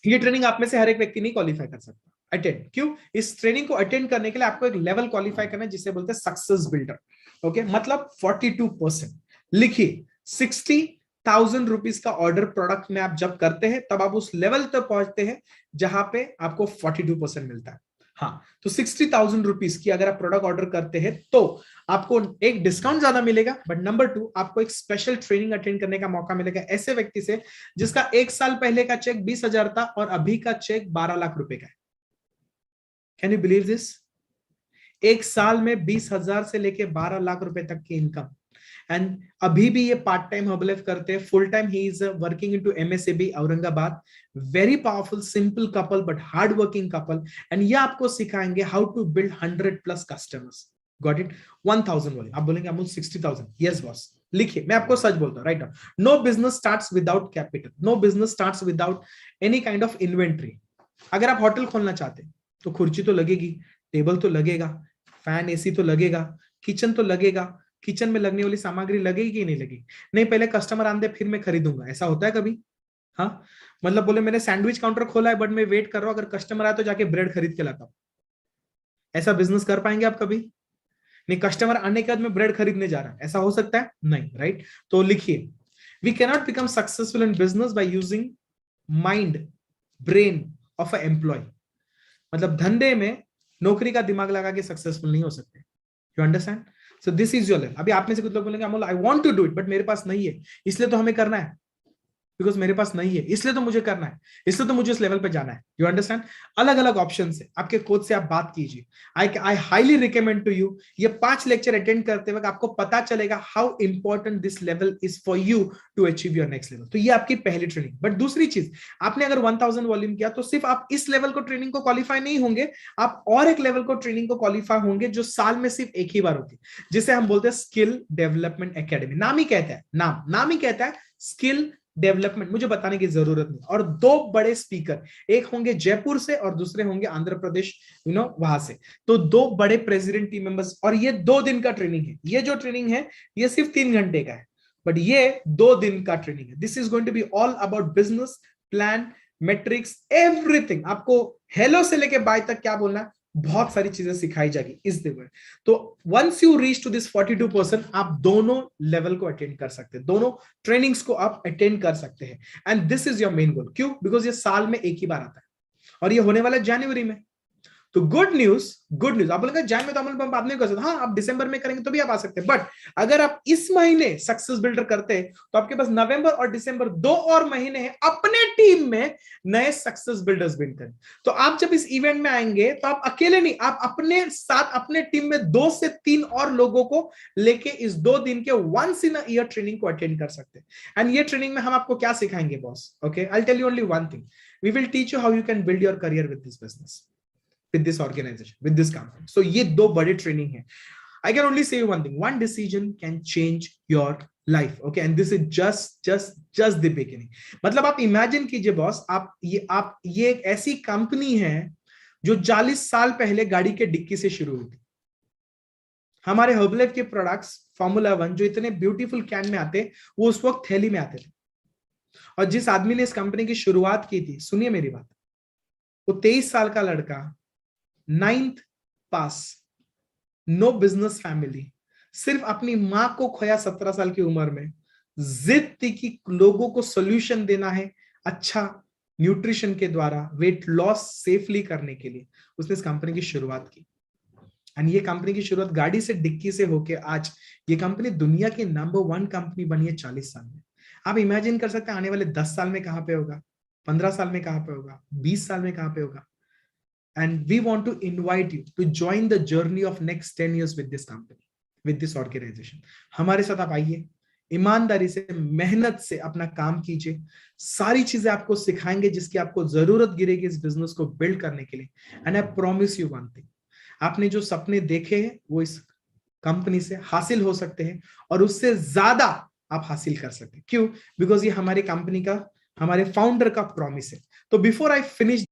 ये ट्रेनिंग आप में से हर एक व्यक्ति नहीं क्वालिफाई कर सकता अटेंड। क्यों? इस ट्रेनिंग को अटेंड करने के लिए आपको एक लेवल क्वालिफाई करना है जिसे बोलते हैं सक्सेस बिल्डर। ओके, मतलब 42%। लिखिए, 60,000 रुपीज का ऑर्डर प्रोडक्ट में आप जब करते हैं तब आप उस लेवल तक पहुंचते हैं जहां पे आपको 42% मिलता है। हाँ, तो 60,000 रुपीज की अगर आप प्रोडक्ट ऑर्डर करते हैं तो आपको एक डिस्काउंट ज्यादा मिलेगा, बट नंबर 2, आपको एक स्पेशल ट्रेनिंग अटेंड करने का मौका मिलेगा ऐसे व्यक्ति से जिसका 1 साल पहले का चेक 20,000 था और अभी का चेक 12 लाख रुपए का है। Can you believe this? 1 साल में 20,000 से लेके 12 लाख रुपए तक की इनकम। एंड अभी भी ये पार्ट टाइम हर्बलाइफ करते हैं, full time he is working into MSAB Aurangabad. Very powerful, simple couple but hard working couple. And ये आपको सिखाएंगे how to build 100+ customers. Got it? 1,000 बोले, आप बोलेंगे अमूल 60,000। Yes boss. लिखिए, मैं आपको सच बोलता हूं right now, no business starts without capital, no business starts without any kind of inventory. अगर आप होटल खोलना चाहते हैं तो खुर्ची तो लगेगी, टेबल तो लगेगा, फैन AC तो लगेगा, किचन तो लगेगा, किचन में लगने वाली सामग्री लगेगी कि नहीं लगेगी? नहीं, पहले कस्टमर आंदे फिर मैं खरीदूंगा, ऐसा होता है कभी? हाँ, मतलब बोले मैंने सैंडविच काउंटर खोला है बट मैं वेट कर रहा हूं, अगर कस्टमर आए तो जाके ब्रेड खरीद के लाता हूं। ऐसा बिजनेस कर पाएंगे आप कभी? नहीं, कस्टमर आने के बाद मैं ब्रेड खरीदने जा रहा हूं, ऐसा हो सकता है? नहीं, राइट? तो लिखिए, we can not become successful in business by using mind, brain of a employ. मतलब धंधे में नौकरी का दिमाग लगा के सक्सेसफुल नहीं हो सकते। You understand? So this is your level. अभी आप में से कुछ लोग बोलेंगे Amol I want to do it but मेरे पास नहीं है, इसलिए तो हमें करना है, बिकॉज मेरे पास नहीं है इसलिए तो मुझे करना है, इसलिए तो मुझे इस लेवल पे जाना है। You understand? अलग अलग ऑप्शन है, आपके कोच से आप बात कीजिए। I highly recommend to you, ये 5 लेक्चर अटेंड करते वक्त आपको पता चलेगा how important this level is for you to achieve your next level. तो ये आपकी पहली ट्रेनिंग। बट दूसरी चीज, आपने अगर 1000 वॉल्यूम किया तो सिर्फ आप इस लेवल को ट्रेनिंग को क्वालिफाई नहीं होंगे, आप और एक लेवल को ट्रेनिंग को क्वालिफाई होंगे जो साल में सिर्फ एक ही बार होती है, जिसे हम बोलते हैं स्किल डेवलपमेंट एकेडमी। नाम ही कहता है, नाम ही कहता है स्किल डेवलपमेंट, मुझे बताने की जरूरत नहीं। और 2 बड़े स्पीकर, एक होंगे जयपुर से और दूसरे होंगे आंध्र प्रदेश, वहां से। तो 2 बड़े प्रेसिडेंट टीम मेंबर्स, और ये 2 दिन का ट्रेनिंग है। ये जो ट्रेनिंग है ये सिर्फ 3 घंटे का है, बट ये 2 दिन का ट्रेनिंग है। This is going to be all about business plan, metrics, everything. आपको हेलो से लेके बाय तक क्या बोलना है, बहुत सारी चीजें सिखाई जाएगी इस दिन में। तो once you reach to this 42%, आप दोनों लेवल को अटेंड कर सकते हैं, दोनों ट्रेनिंग्स को आप अटेंड कर सकते हैं। And this is your main goal. क्यों? बिकॉज ये साल में एक ही बार आता है और ये होने वाला है जनवरी में। तो गुड न्यूज, आप बोलेंगे जैन में तो हम बात नहीं कर सकते। हाँ, आप दिसंबर में करेंगे तो भी आप आ सकते हैं, बट अगर आप इस महीने सक्सेस बिल्डर करते हैं तो आपके पास नवंबर और दिसंबर 2 और महीने हैं अपने टीम में नए सक्सेस बिल्डर्स बिल्ड करें। तो आप जब इस इवेंट में आएंगे तो आप अकेले नहीं, आप अपने साथ अपने टीम में 2 से 3 और लोगों को लेके इस 2 दिन के once in a year training को अटेंड कर सकते हैं। एंड ये ट्रेनिंग में हम आपको क्या सिखाएंगे boss? Okay, I will tell you only one thing, we will teach you how you can build your career with this business, with this organization, with this company. So ये 2 बड़े ट्रेनिंग है। I can only say one thing, one decision can change your life, okay, and this is just the beginning. मतलब आप इमेजिन कीजिए बॉस, आप ये एक ऐसी कंपनी है जो 40 साल पहले गाड़ी के डिक्की से शुरू हुई थी। हमारे हर्बलाइफ के प्रोडक्ट्स फॉर्मूला 1 जो इतने ब्यूटीफुल कैन में आते, वो उस वक्त थैली में आते थे। और जिस आदमी ने इस कंपनी की शुरुआत की थी, सुनिए मेरी बात, वो 23 साल का लड़का, 9th पास, नो बिजनेस फैमिली, सिर्फ अपनी मां को खोया 17 साल की उम्र में, जिद थी कि लोगों को सॉल्यूशन देना है अच्छा न्यूट्रिशन के द्वारा वेट लॉस सेफली करने के लिए, उसने इस कंपनी की शुरुआत की। एंड ये कंपनी की शुरुआत गाड़ी से डिक्की से होके आज ये कंपनी दुनिया की नंबर 1 कंपनी बनी है 40 साल में। आप इमेजिन कर सकते हैं आने वाले 10 साल में कहां पे होगा, 15 साल में कहां पे होगा, 20 साल में कहां पे होगा. And we want to invite you to join the journey of next 10 years with this company, with this organization. हमारे साथ आप आइए, ईमानदारी से, मेहनत से अपना काम कीजिए. सारी चीजें आपको सिखाएंगे जिसकी आपको जरूरत गिरेगी इस बिजनेस को बिल्ड करने के लिए. And I promise you one thing, आपने जो सपने देखे हैं वो इस कंपनी से हासिल हो सकते हैं और उससे ज्यादा आप हासिल कर सकते हैं. क्यों? बिकॉज ये हमारे कंपनी का, हमारे फाउंडर का प्रॉमिस है. तो बिफोर आई फिनिश